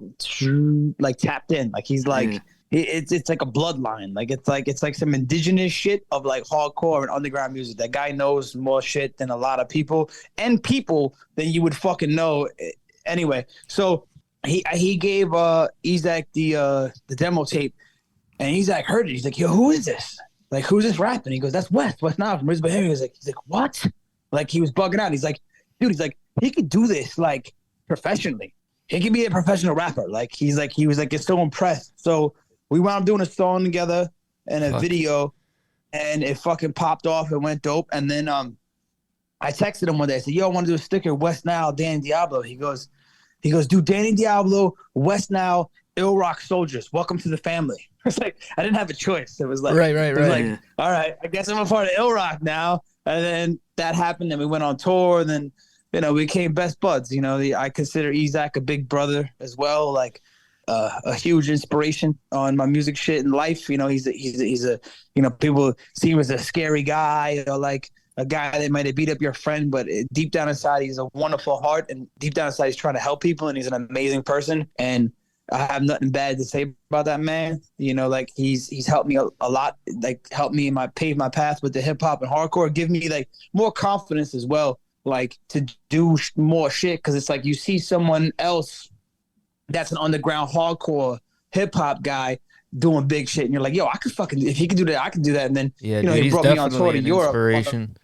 E: tapped in. Like he's like it's like a bloodline. Like it's like some indigenous shit of like hardcore and underground music. That guy knows more shit than a lot of people, and people than you would fucking know. Anyway, so he gave Isaac the demo tape, and Isaac heard it. He's like, "Yo, who is this? Like, who's this rapping?" He goes, "That's Wes Nihil from Razorblade." He's like, "What?" Like, he was bugging out. He's like, "Dude," he's like, "he could do this like professionally. He could be a professional rapper." Like, he was like, "It's so impressed." So we wound up doing a song together and a video, and it fucking popped off. It went dope. And then I texted him one day. I said, "Yo, I want to do a sticker, Wes Nihil, Danny Diablo." He goes, "Dude, Danny Diablo, Wes Nihil, Ill Rock Soldiers. Welcome to the family." It's like, I didn't have a choice. It was like,
B: right.
E: Like, all right, I guess I'm a part of Ill Rock now. And then that happened, and we went on tour. And then, you know, we became best buds. You know, I consider Isaac a big brother as well. Like, a huge inspiration on my music shit in life. You know, he's a you know, people see him as a scary guy, or like a guy that might have beat up your friend, but deep down inside, he's a wonderful heart, and deep down inside, he's trying to help people, and he's an amazing person. And I have nothing bad to say about that man. You know, like he's helped me a lot, like helped me pave my path with the hip hop and hardcore, give me like more confidence as well, like to do more shit. Cause it's like, you see someone else that's an underground hardcore hip hop guy doing big shit, and you're like, yo, I could fucking, if he could do that, I could do that. And then,
B: yeah,
E: you know,
B: dude,
E: he
B: he's
E: brought me on tour to
B: definitely an
E: Europe.
B: inspiration.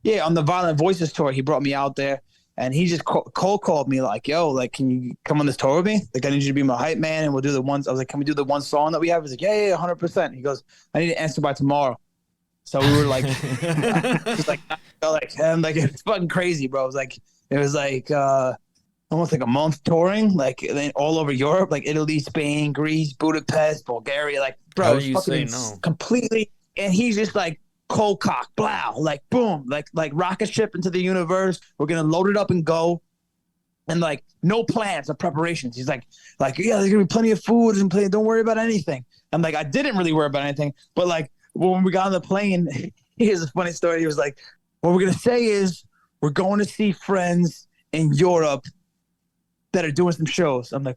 E: Yeah, on the Violent Voices tour, he brought me out there, and he just cold called me like, yo, like, can you come on this tour with me? Like, I need you to be my hype man, and we'll do the ones. I was like, can we do the one song that we have? He's like, yeah, 100%. He goes, I need to answer by tomorrow. So we were like, just like, and like, it's fucking crazy, bro. It was like almost like a month touring, like then all over Europe, like Italy, Spain, Greece, Budapest, Bulgaria, like, bro,
B: How
E: it was
B: do you
E: fucking
B: say no?
E: completely. And he's just like, cold cock, blow, like boom, like rocket ship into the universe. We're gonna load it up and go, and like no plans or preparations. He's like, yeah, there's gonna be plenty of food and plenty. Don't worry about anything. I'm like, I didn't really worry about anything, but like when we got on the plane, here's a funny story. He was like, what we're gonna say is we're going to see friends in Europe that are doing some shows. I'm like,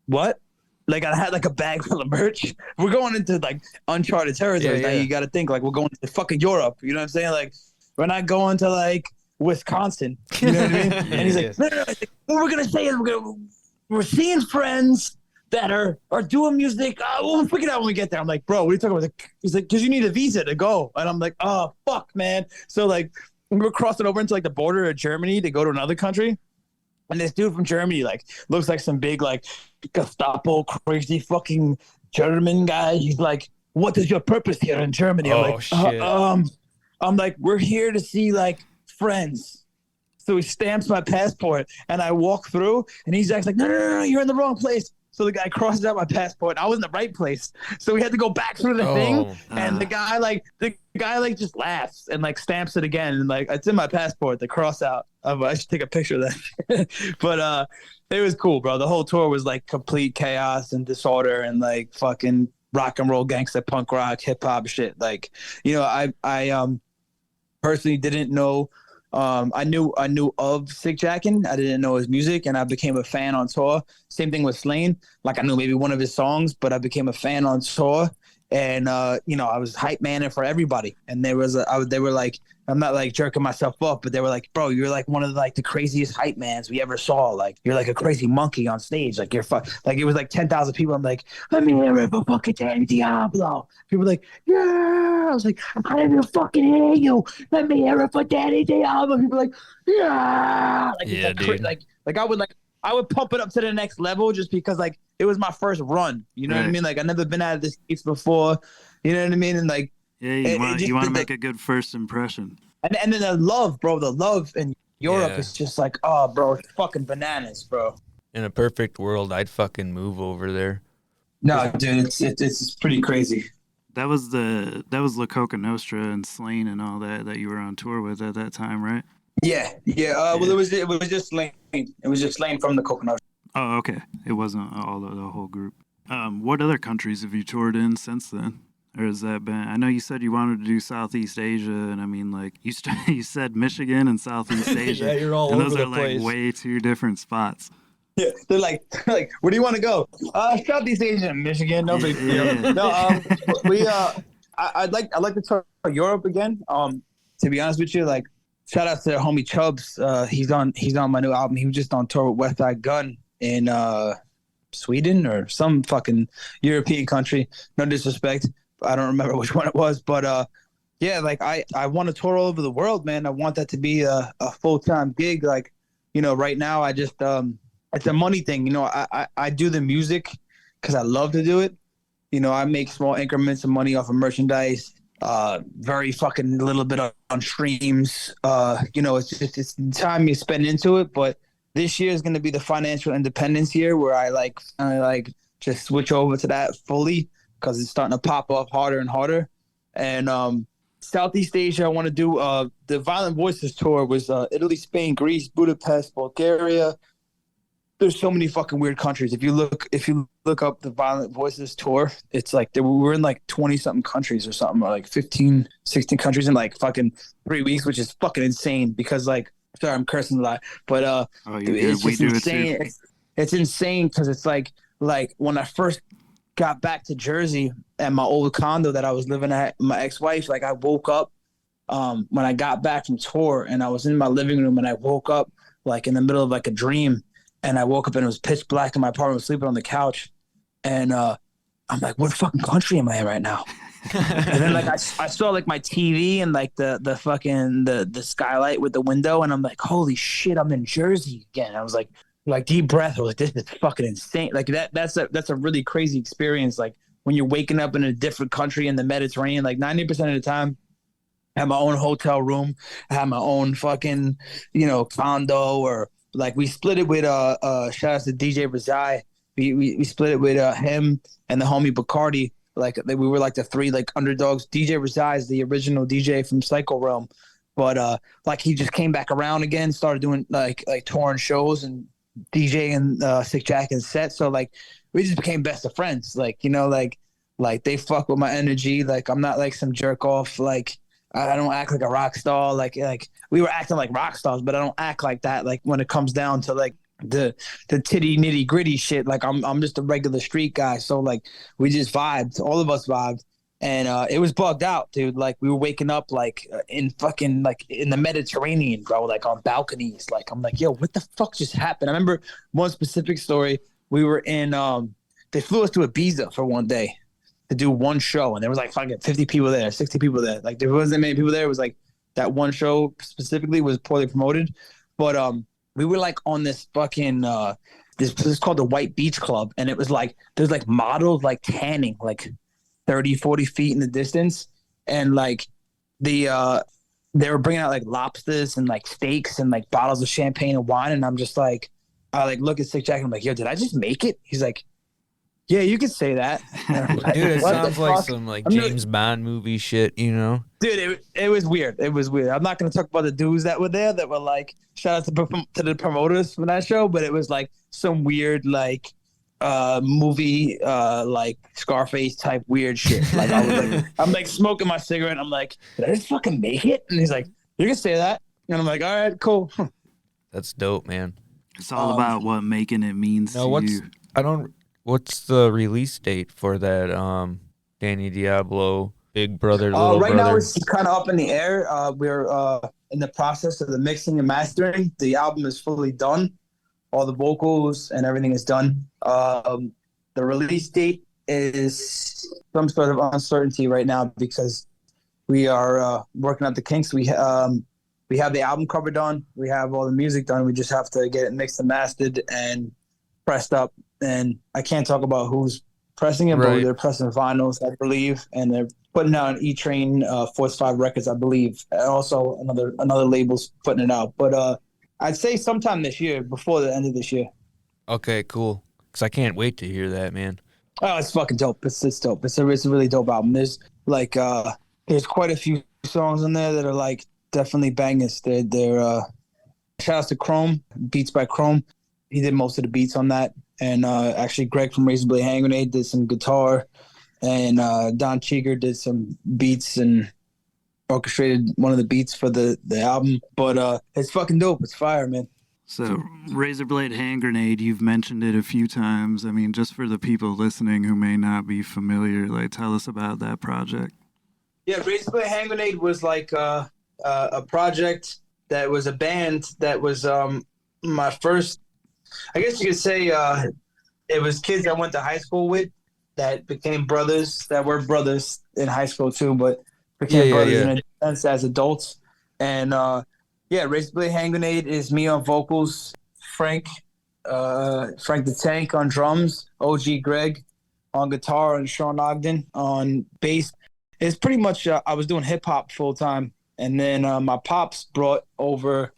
E: what? Like, I had like a bag full of merch. We're going into like uncharted territory. Now you got to think like we're going to fucking Europe. You know what I'm saying? Like, we're not going to like Wisconsin. You know what I mean? And he's like, no. Like, what we're gonna say is we're seeing friends that are doing music. We'll figure it out when we get there. I'm like, bro, what are you talking about? He's like, because you need a visa to go. And I'm like, oh fuck, man. So like, we were crossing over into like the border of Germany to go to another country. And this dude from Germany, like, looks like some big, like, Gestapo, crazy fucking German guy. He's like, what is your purpose here in Germany? I'm like,
B: shit.
E: I'm like, we're here to see, like, friends. So he stamps my passport, and I walk through, and he's like, no, you're in the wrong place. So the guy crosses out my passport. I was in the right place. So we had to go back through the thing. And the guy just laughs and like stamps it again. And like, it's in my passport, the cross out. I should take a picture of that. But it was cool, bro. The whole tour was like complete chaos and disorder and like fucking rock and roll, gangsta, punk rock, hip hop shit. Like, you know, I personally didn't know. I knew of Sick Jackin'. I didn't know his music, and I became a fan on tour. Same thing with Slain. Like, I knew maybe one of his songs, but I became a fan on tour. And you know, I was hype manning for everybody. And they were like, I'm not like jerking myself up, but they were like, bro, you're like one of the craziest hype mans we ever saw. Like, you're like a crazy monkey on stage. Like, you're like, it was like 10,000 people. I'm like, let me hear it for fucking Danny Diablo. People were like, yeah. I was like, I didn't even fucking hear you. Let me hear it for Danny Diablo. People were like, yeah. Like,
B: yeah, dude.
E: I would pump it up to the next level just because like it was my first run. You know what I mean? Like, I never been out of the States before. You know what I mean? And like,
A: yeah, you want to make a good first impression.
E: And then the love in Europe is just like, oh, bro, it's fucking bananas, bro.
B: In a perfect world, I'd fucking move over there.
E: No, dude, it's pretty crazy.
A: That was La Coca Nostra and Slain and all that you were on tour with at that time, right?
E: Yeah. Well, it was just Slain. It was just Slain from the Coca Nostra.
A: Oh, okay. It wasn't all the whole group. What other countries have you toured in since then? Or has that been? I know you said you wanted to do Southeast Asia, and I mean, like, you said Michigan and Southeast Asia.
B: Yeah, you're all
A: and
B: over
A: those
B: the
A: are
B: place.
A: like way two different spots.
E: Yeah, they're like, where do you want to go? Southeast Asia, Michigan, no big deal.
A: Yeah.
E: No, I'd like to tour Europe again. To be honest with you, like, shout out to homie Chubbs. He's on my new album. He was just on tour with West Side Gun in Sweden or some fucking European country. No disrespect, I don't remember which one it was, but yeah, like I want to tour all over the world, man. I want that to be a full-time gig. Like, you know, right now I just it's a money thing. You know, I do the music because I love to do it. You know, I make small increments of money off of merchandise, very fucking little bit on streams. You know, it's the time you spend into it. But this year is going to be the financial independence year where I just switch over to that fully because it's starting to pop up harder and harder. And Southeast Asia, I want to do the Violent Voices tour was Italy, Spain, Greece, Budapest, Bulgaria. There's so many fucking weird countries. If you look up the Violent Voices tour, it's like we're in like 20 something countries or something, or like 15, 16 countries in like fucking 3 weeks, which is fucking insane because like, sorry, I'm cursing a lot, but it's just insane. It's insane because it's like when I first got back to Jersey at my old condo that I was living at, my ex-wife, like I woke up when I got back from tour and I was in my living room and I woke up like in the middle of like a dream. And I woke up and it was pitch black in my apartment, was sleeping on the couch. And I'm like, what fucking country am I in right now? And then like I saw like my TV and like the fucking the skylight with the window. And I'm like, holy shit, I'm in Jersey again. I was like deep breath. I was like, this is fucking insane. Like that's a really crazy experience. Like when you're waking up in a different country in the Mediterranean, like 90% of the time, I have my own hotel room. I have my own fucking, you know, condo or like we split it with shout out to DJ Razai. We split it with him and the homie Bacardi. Like we were like the three like underdogs. DJ Razai is the original DJ from Psycho Realm, but like he just came back around again, started doing like touring shows and DJing Sick Jack and set. So like we just became best of friends. Like, you know, like they fuck with my energy. Like I'm not like some jerk off. Like I don't act like a rock star. Like we were acting like rock stars, but I don't act like that. Like when it comes down to like the titty nitty gritty shit, like I'm just a regular street guy. So like we just vibed, all of us vibed, and it was bugged out, dude. Like we were waking up like in fucking like in the Mediterranean, bro. Like on balconies. Like I'm like, yo, what the fuck just happened? I remember one specific story. We were in they flew us to Ibiza for one day to do one show, and there was like fucking 50 people there, 60 people there. Like there wasn't many people there. It was like that one show specifically was poorly promoted, but we were like on this fucking this is called the White Beach Club, and it was like there's like models like tanning like 30, 40 feet in the distance, and like they were bringing out like lobsters and like steaks and like bottles of champagne and wine, and I'm just like I like look at Sick Jack and I'm like, yo, did I just make it? He's like, yeah, you could say that.
B: Dude, it sounds like some like James Bond movie shit, you know?
E: Dude, it was weird. It was weird. I'm not going to talk about the dudes that were there that were like, shout out to the promoters from that show, but it was like some weird like movie like Scarface type weird shit. Like I was like, I'm like smoking my cigarette. I'm like, did I just fucking make it? And he's like, you can say that. And I'm like, all right, cool.
B: That's dope, man.
A: It's all about what making it means to you.
B: What's the release date for that Danny Diablo, Big Brother, Little
E: right
B: Brother?
E: Now it's kind of up in the air. We're in the process of the mixing and mastering. The album is fully done. All the vocals and everything is done. The release date is some sort of uncertainty right now because we are working out the kinks. We have the album cover done. We have all the music done. We just have to get it mixed and mastered and pressed up. And I can't talk about who's pressing it, but they're pressing vinyls, I believe, and they're putting out an E-Train, Force 5 Records, I believe, and also another label's putting it out. But I'd say sometime this year, before the end of this year.
B: Okay, cool. Because I can't wait to hear that, man.
E: Oh, it's fucking dope. It's dope. It's a really dope album. There's like there's quite a few songs on there that are like definitely bangers. They're shout out to Chrome, Beats by Chrome. He did most of the beats on that. And actually, Greg from Razorblade Handgrenade did some guitar, and Don Cheeger did some beats and orchestrated one of the beats for the album. But it's fucking dope. It's fire, man.
A: So Razorblade Handgrenade, you've mentioned it a few times. I mean, just for the people listening who may not be familiar, like tell us about that project.
E: Yeah, Razorblade Handgrenade was like a project that was a band that was my first I guess you could say it was kids I went to high school with that became brothers, that were brothers in high school too, but became brothers in a sense as adults. And Razorblade Handgrenade is me on vocals, Frank the Tank on drums, OG Greg on guitar, and Sean Ogden on bass. It's pretty much I was doing hip hop full time, and then my pops brought over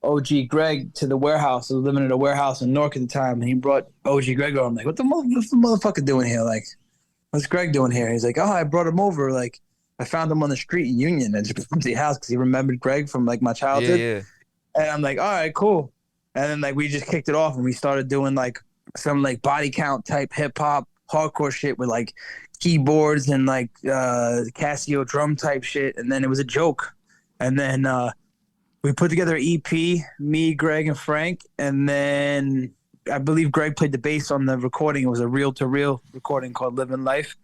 E: OG Greg to the warehouse. I was living in a warehouse in Newark at the time, and he brought OG Greg over. I'm like, what's the motherfucker doing here? Like, what's Greg doing here? He's like, oh, I brought him over. Like, I found him on the street in Union and just went to the house because he remembered Greg from like my childhood.
B: Yeah.
E: And I'm like, all right, cool. And then like we just kicked it off and we started doing like some like body count type hip hop hardcore shit with like keyboards and like Casio drum type shit. And then it was a joke. And then we put together an EP, me, Greg, and Frank. And then I believe Greg played the bass on the recording. It was a reel-to-reel recording called Living Life.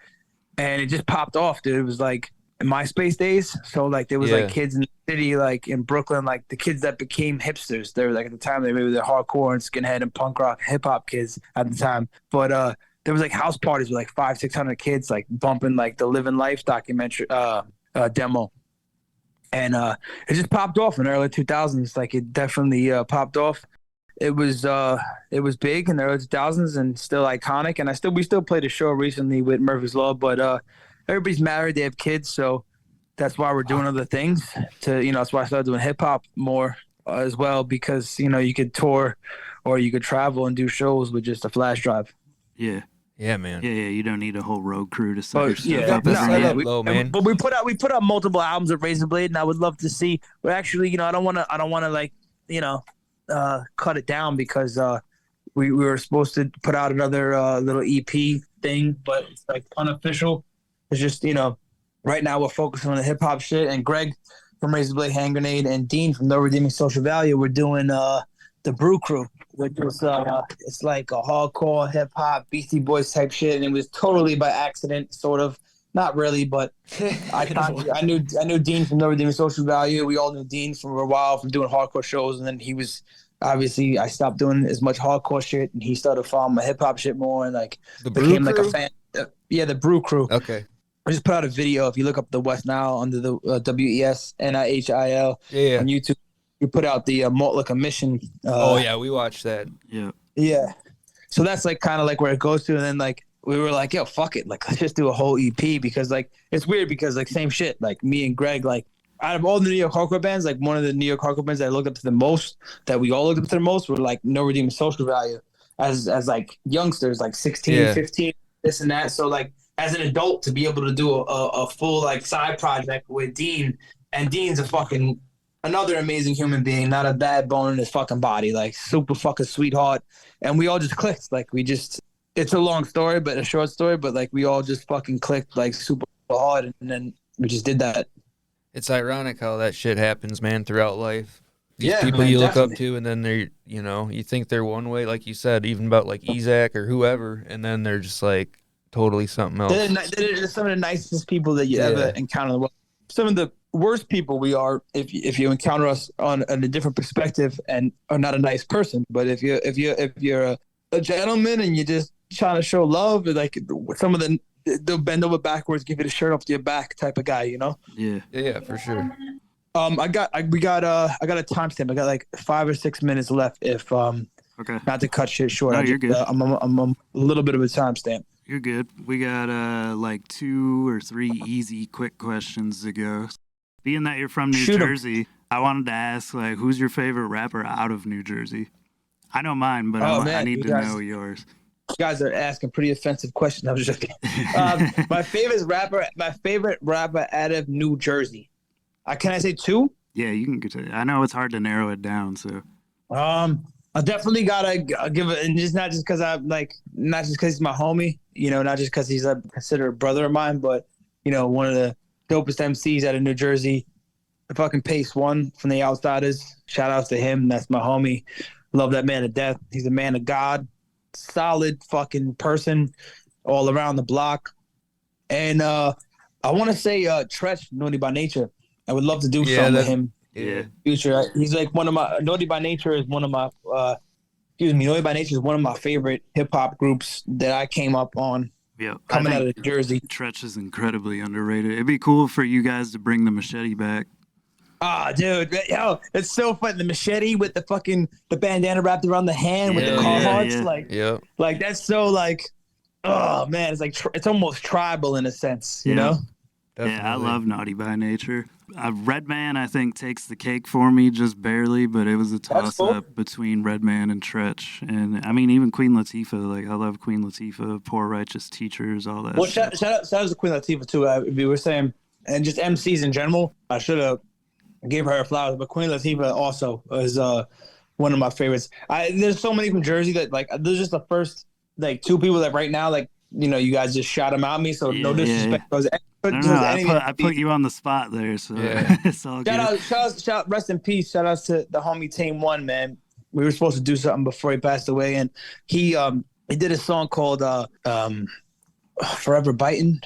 E: And it just popped off, dude. It was like in MySpace days. So like there was like kids in the city, like in Brooklyn, like the kids that became hipsters. They were like at the time they were hardcore and skinhead and punk rock hip hop kids at the time. But there was like house parties with like 500-600 kids like bumping like the Living Life documentary demo. And it just popped off in the early 2000s. Like it definitely popped off. It was big in the early 2000s and still iconic. And we still played a show recently with Murphy's Law, but everybody's married, they have kids, so that's why we're doing other things. That's why I started doing hip hop more as well, because you could tour or you could travel and do shows with just a flash drive.
A: Yeah.
B: Yeah, man.
A: Yeah, you don't need a whole road crew to set your stuff
E: yeah,
A: up.
B: Man.
E: But we put out multiple albums of Razorblade, and I would love to see. But actually, I don't want to like cut it down because we were supposed to put out another little EP thing, but it's like unofficial. It's just right now we're focusing on the hip hop shit. And Greg from Razorblade Handgrenade and Dean from No Redeeming Social Value, we're doing the Brew Crew, which was it's like a hardcore hip hop Beastie Boys type shit, and it was totally by accident, sort of. Not really, but I knew Dean from No Redeeming Social Value. We all knew Dean for a while from doing hardcore shows, and then he was obviously I stopped doing as much hardcore shit, and he started following my hip hop shit more, and like became like a fan. The Brew Crew.
B: Okay.
E: I just put out a video. If you look up the Wes Nihil under the WES NIHIL on YouTube, we put out the Malt Liquor Mission.
B: We watched that.
E: Yeah. So that's like kind of like where it goes to, and then like we were like, yo, fuck it, like let's just do a whole EP, because like it's weird because like same shit, like me and Greg, like out of all the New York hardcore bands, like one of the New York hardcore bands that I looked up to the most, that we all looked up to the most, were like No Redeeming Social Value as like youngsters, like 16, 15, this and that. So like as an adult to be able to do a full like side project with Dean, and Dean's another amazing human being, not a bad bone in his fucking body, like super fucking sweetheart. And we all just clicked. Like it's a long story, but a short story, but like we all just fucking clicked like super hard, and then we just did that.
B: It's ironic how that shit happens, man, throughout life. These people
E: man,
B: you
E: definitely
B: look up to, and then they're, you think they're one way, like you said, even about like Ezak or whoever, and then they're just like totally something else.
E: They're some of the nicest people that you ever encounter in the world. Some of the worst people we are, if you encounter us on a different perspective and are not a nice person. But if you're a gentleman and you're just trying to show love, like some of they'll bend over backwards, give you the shirt off to your back type of guy,
B: Yeah, for sure.
E: I got a timestamp. I got like 5 or 6 minutes left. If
A: okay,
E: not to cut shit short.
A: No, you're good.
E: I'm a little bit of a timestamp.
A: You're good. We got like 2 or 3 easy, quick questions to go. Being that you're from New Jersey, I wanted to ask, like, who's your favorite rapper out of New Jersey? I know mine, but I need to know yours.
E: You guys are asking pretty offensive questions. I was just my favorite rapper out of New Jersey. Can I say 2?
A: Yeah, you can get I know it's hard to narrow it down, so.
E: I definitely gotta give it, and not just because he's my homie, not just because he's considered a brother of mine, but one of the dopest MCs out of New Jersey, the fucking Pace One from the Outsiders. Shout out to him. That's my homie. Love that man to death. He's a man of God, solid fucking person, all around the block. And I want to say Tretch, Naughty by Nature. I would love to do something with him.
A: Yeah.
E: Future. He's like one of my Naughty by Nature is one of my excuse me, Naughty by Nature is one of my favorite hip hop groups that I came up on
A: Yeah,
E: coming out of Jersey.
A: Tretch is incredibly underrated. It'd be cool for you guys to bring the machete back.
E: Ah, dude, yo, it's so fun. The machete with the bandana wrapped around the hand with the Carhartts, like that's so like, oh man, it's like it's almost tribal in a sense, you know?
B: Definitely.
A: Yeah, I love Naughty by Nature. Redman, I think, takes the cake for me just barely, but it was a toss-up between Redman and Tretch. And, I mean, even Queen Latifah. Like, I love Queen Latifah, Poor Righteous Teachers, all that
E: stuff. Shout out to Queen Latifah, too. We were saying, and just MCs in general, I should have gave her flowers, but Queen Latifah also is one of my favorites. There's so many from Jersey that, like, there's just the first, like, two people that right now, like, you know, you guys just shot them at me, so no disrespect.
A: I put you on the spot there, so it's all good.
E: Shout out, rest in peace. Shout outs to the homie Tame One, man. We were supposed to do something before he passed away, and he did a song called Forever Biting.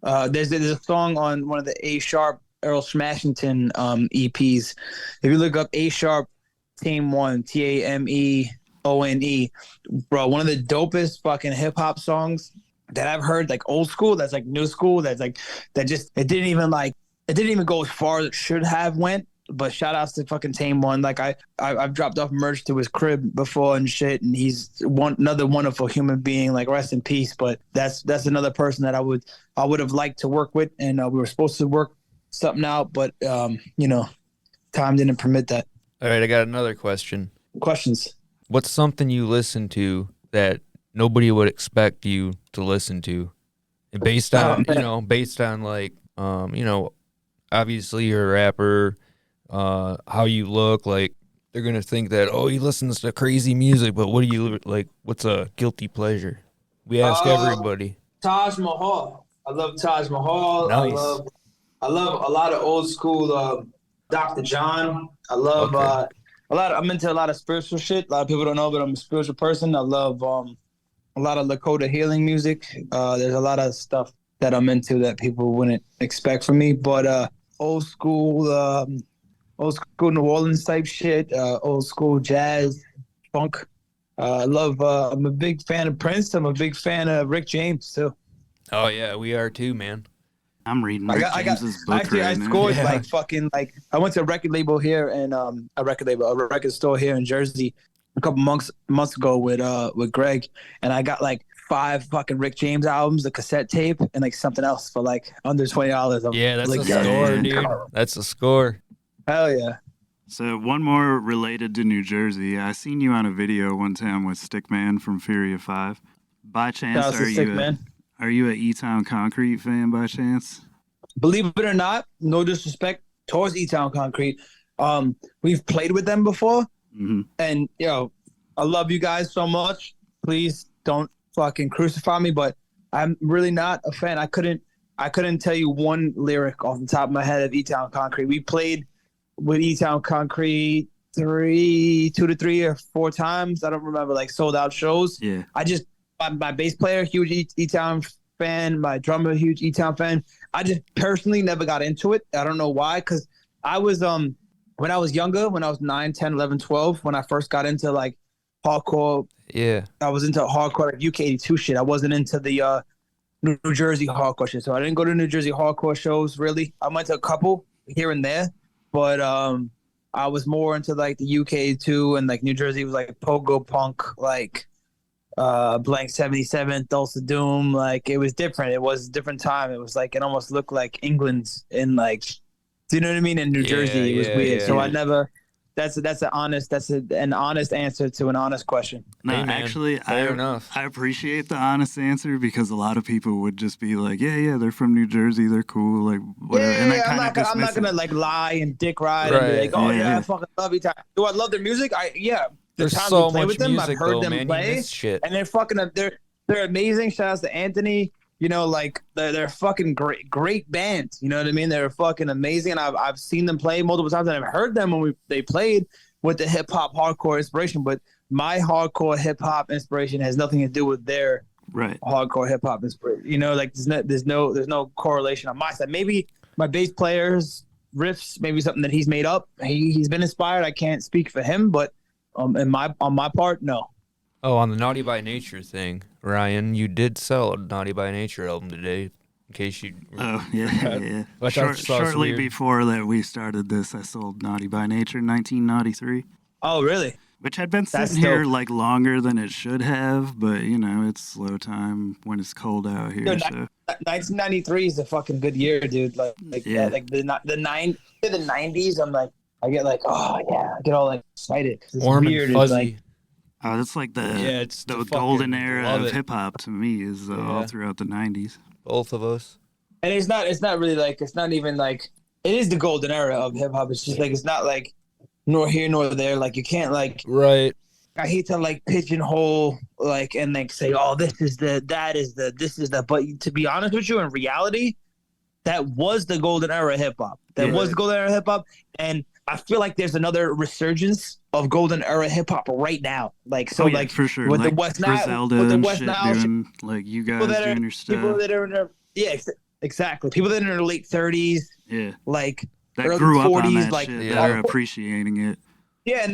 E: There's a song on one of the A Sharp Earl Smashington EPs. If you look up A Sharp Tame One, TameOne, bro, one of the dopest fucking hip hop songs that I've heard, like old school, that's like new school, that's like it didn't even go as far as it should have went. But shout outs to fucking Tame One. Like I've dropped off merch to his crib before and shit, and he's another wonderful human being. Like rest in peace. But that's another person that I would have liked to work with, and we were supposed to work something out, but you know, time didn't permit that.
B: All right, I got another question.
E: Questions.
B: What's something you listen to that nobody would expect you to listen to? And based on, like, you know, obviously you're a rapper, how you look, like, they're going to think that, oh, he listens to crazy music, but what do you, like, what's a guilty pleasure? We ask everybody.
E: Taj Mahal. I love Taj Mahal.
B: Nice.
E: I love a lot of old school Dr. John. I love I'm into a lot of spiritual shit. A lot of people don't know, but I'm a spiritual person. I love a lot of Lakota healing music. There's a lot of stuff that I'm into that people wouldn't expect from me. But old school New Orleans type shit, old school jazz, funk. I love. I'm a big fan of Prince. I'm a big fan of Rick James too.
B: Oh yeah, we are too, man.
A: I'm reading Rick James's book
E: actually,
A: right
E: I scored
A: now.
E: like fucking like I went to a record label here and a record store here in Jersey a couple months ago with Greg, and I got like 5 fucking Rick James albums, a cassette tape, and like something else for like under $20.
B: Yeah, that's
E: like,
B: a score, dude. That's a score.
E: Hell yeah.
A: So one more related to New Jersey. I seen you on a video one time with Stickman from Fury of 5. By chance, are you a E-Town Concrete fan by chance?
E: Believe it or not, no disrespect towards E-Town Concrete. We've played with them before, and I love you guys so much. Please don't fucking crucify me, but I'm really not a fan. I couldn't tell you one lyric off the top of my head of E-Town Concrete. We played with E-Town Concrete 2 to 3 or 4 times. I don't remember, like sold out shows.
A: Yeah.
E: My bass player, huge E-Town fan. My drummer, huge E-Town fan. I just personally never got into it. I don't know why, because I was when I was younger, when I was 9, 10, 11, 12, when I first got into like hardcore.
B: Yeah.
E: I was into hardcore, like UK82 shit. I wasn't into the New Jersey hardcore shit. So I didn't go to New Jersey hardcore shows really. I went to a couple here and there, but I was more into like the UK2, and like New Jersey was like pogo punk, like Blank 77, Dulce Doom. Like it was different. It was a different time. It was like it almost looked like England's in like, do you know what I mean? In New Jersey, it was weird. So I never. That's an honest answer to an honest question.
A: No,
B: hey,
A: actually,
B: fair enough.
A: I appreciate the honest answer, because a lot of people would just be like, yeah, they're from New Jersey, they're cool, like whatever.
E: Yeah,
A: and
E: I'm not gonna like lie and dick ride and be like, oh yeah, I fucking love you. Do I love their music? The
B: There's
E: times
B: so
E: we play
B: much
E: with them,
B: music,
E: I've heard
B: though,
E: them
B: man.
E: play,
B: You miss shit.
E: and they're fucking they're amazing. Shout outs to Anthony. You know, like they're fucking great band. You know what I mean? They're fucking amazing, and I've seen them play multiple times, and I've heard them when they played with the hip hop hardcore inspiration. But my hardcore hip hop inspiration has nothing to do with their hardcore hip hop inspiration. You know, like there's no correlation on my side. Maybe my bass player's riffs, maybe something that he's made up. He's been inspired. I can't speak for him, but On my part, no.
B: Oh, on the Naughty by Nature thing, Ryan, you did sell a Naughty by Nature album today. In case you.
A: Oh, yeah.
B: Which I saw some
A: Shortly
B: weird-
A: before that we started this, I sold Naughty by Nature in 1993,
E: Oh, really?
A: which had been
E: That's
A: sitting here
E: dope.
A: like longer than it should have, but you know, it's slow time when it's cold out here.
E: Yo,
A: So
E: 1993 is a fucking good year, dude.
A: Yeah.
E: Like the 90s. I'm like, I get like, oh yeah, I get all like excited. 'Cause it's
B: Warm
E: weird.
B: and
E: It's
B: fuzzy.
E: like,
A: it's like
B: it's
A: the
B: the
A: golden
B: fucking
A: era
B: love
A: of
B: it.
A: hip hop to me is all
B: Yeah.
A: throughout the 90s.
B: Both of us.
E: and it's not really like, it's not even like, it is the golden era of hip hop. It's just like, it's not like nor here nor there. Like you can't like,
B: Right.
E: I hate to like pigeonhole like and like say, oh, this is the, this is the. But to be honest with you, in reality, that was the golden era of hip hop. That
A: Yeah.
E: was the golden era of hip hop, and I feel like there's another resurgence of golden era hip hop right now. Like so,
A: yeah,
E: like
A: for sure.
E: with
A: like
E: the West Nile,
A: Griselda
E: with the
A: and
E: West
A: shit
E: Nile,
A: doing like you guys
E: people that are
A: doing your
E: people
A: stuff.
E: that are in their exactly people that are in their late 30s,
A: Yeah,
E: like
A: that
E: early
A: grew up on
E: 40s,
A: that
E: like
A: shit.
B: yeah.
A: That are appreciating it.
E: yeah,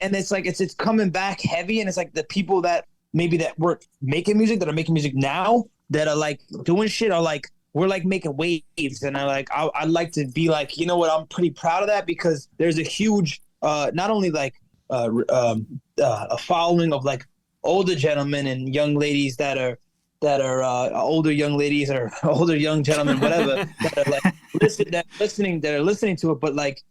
E: and it's like it's coming back heavy, and it's like the people that maybe that were making music that are making music now that are like doing shit are like we're like making waves, and I'd like to be like, you know what, I'm pretty proud of that because there's a huge not only like a following of like older gentlemen and young ladies that are older young ladies or older young gentlemen, whatever, that are like listening to it, but like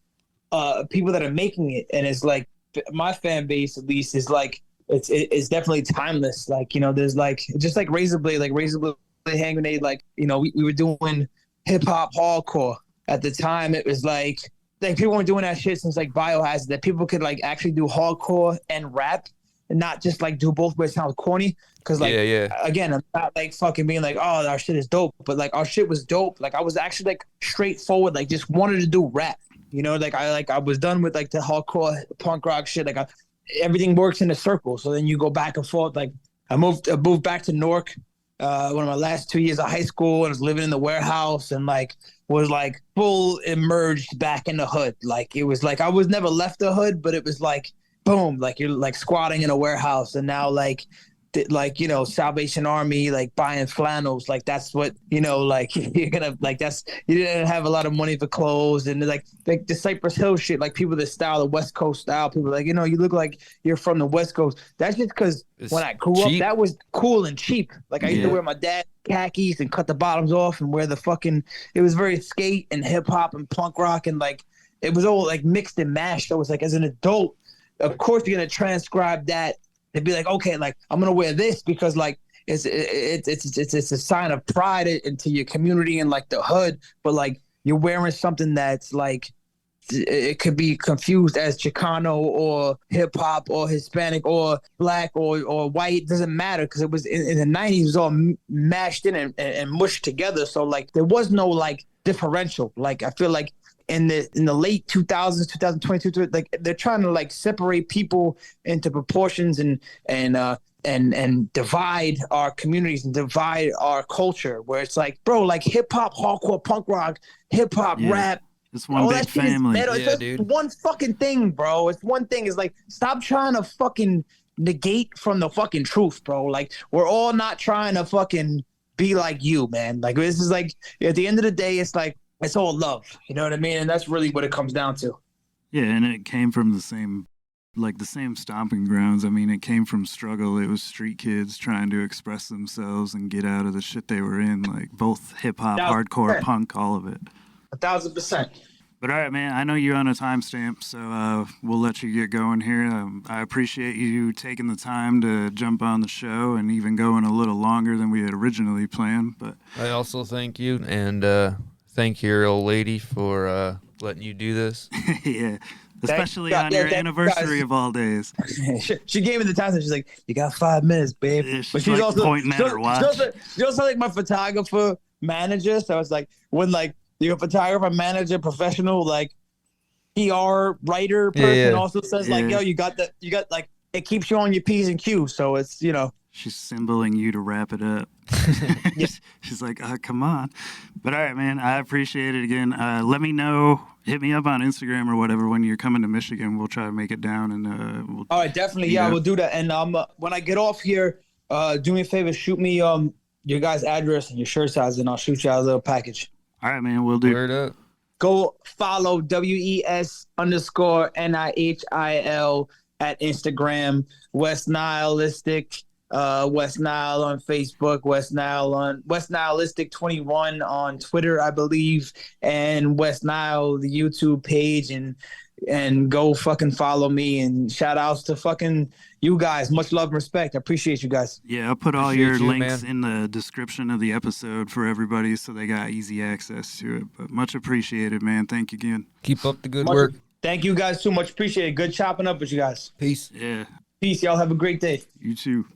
E: people that are making it, and it's like my fan base at least is like it's definitely timeless. Like, you know, there's like just like Razorblade, Handgrenade, like, you know, we were doing hip hop hardcore at the time. It was like people weren't doing that shit since like Biohazard, that people could like actually do hardcore and rap and not just like do both where it sounds corny. Cause like again, I'm not like fucking being like, oh, our shit is dope, but like our shit was dope. Like I was actually like straightforward, like just wanted to do rap. You know, like I was done with like the hardcore punk rock shit. Like everything works in a circle. So then you go back and forth. Like I moved back to Newark, one of my last 2 years of high school, and was living in the warehouse and like was like full immersed back in the hood. Like it was like I was never left the hood, but it was like boom, like you're like squatting in a warehouse, and now like you know, Salvation Army, like buying flannels, like that's what, you know, like you're gonna like that's you didn't have a lot of money for clothes, and like the Cypress Hill shit, like people that style the West Coast style, people like, you know, you look like you're from the West Coast. That's just because when I grew up, that was cool and cheap. Like I used to wear my dad's khakis and cut the bottoms off and wear the fucking. It was very skate and hip hop and punk rock, and like it was all like mixed and mashed. I was like, as an adult, of course you're gonna transcribe that. They'd be like, okay, like I'm gonna wear this because like it's a sign of pride into your community and like the hood, but like you're wearing something that's like it could be confused as Chicano or hip hop or Hispanic or black or white. It doesn't matter because it was in the 90s. It was all mashed in and mushed together. So like there was no like differential. Like I feel like in the late 2000s, 2022, like they're trying to like separate people into proportions and divide our communities and divide our culture. Where it's like, bro, like hip hop, hardcore, punk rock, hip hop, rap.
A: It's one big family.
E: It's just one fucking thing, bro. It's one thing. It's like, stop trying to fucking negate from the fucking truth, bro. Like we're all not trying to fucking be like you, man. Like this is like at the end of the day, it's like. It's all love, you know what I mean? And that's really what it comes down to.
A: Yeah, and it came from the same stomping grounds. I mean, it came from struggle. It was street kids trying to express themselves and get out of the shit they were in, like both hip-hop, hardcore, punk, all of it.
E: 1,000%.
A: But all right, man, I know you're on a timestamp, so we'll let you get going here. I appreciate you taking the time to jump on the show and even going a little longer than we had originally planned. But
B: I also thank you, and thank your old lady for letting you do this.
A: Yeah, especially on your anniversary of all days.
E: She gave me the time, and she's like, "You got 5 minutes, babe."
A: Yeah,
E: but she's
A: like
E: also
A: pointing at her watch.
E: She's also like my photographer manager. So it's like when like you're a photographer manager, professional, like PR writer person also says like, "Yo, you got like it keeps you on your P's and Q's. So it's, you know.
A: She's symboling you to wrap it up. She's like, come on. But all right, man, I appreciate it again. Let me know. Hit me up on Instagram or whatever when you're coming to Michigan. We'll try to make it down. And we'll,
E: all right, definitely. Yeah, we'll do that. And when I get off here, do me a favor, shoot me your guys' address and your shirt size, and I'll shoot you out a little package.
A: All right, man, we'll do.
B: Word up.
E: Go follow WES_NIHIL at Instagram. Wes Nihilistic. Wes Nihil on Facebook, Wes Nihilistic 21 on Twitter, I believe, and Wes Nihil, the YouTube page, and go fucking follow me, and shout outs to fucking you guys. Much love and respect. I appreciate you guys.
A: Yeah, I'll put all your links in the description of the episode for everybody so they got easy access to it. But much appreciated, man. Thank you again.
B: Keep up the good work.
E: Thank you guys too much. Appreciate it. Good chopping up with you guys.
B: Peace.
A: Yeah.
E: Peace. Y'all have a great day.
A: You too.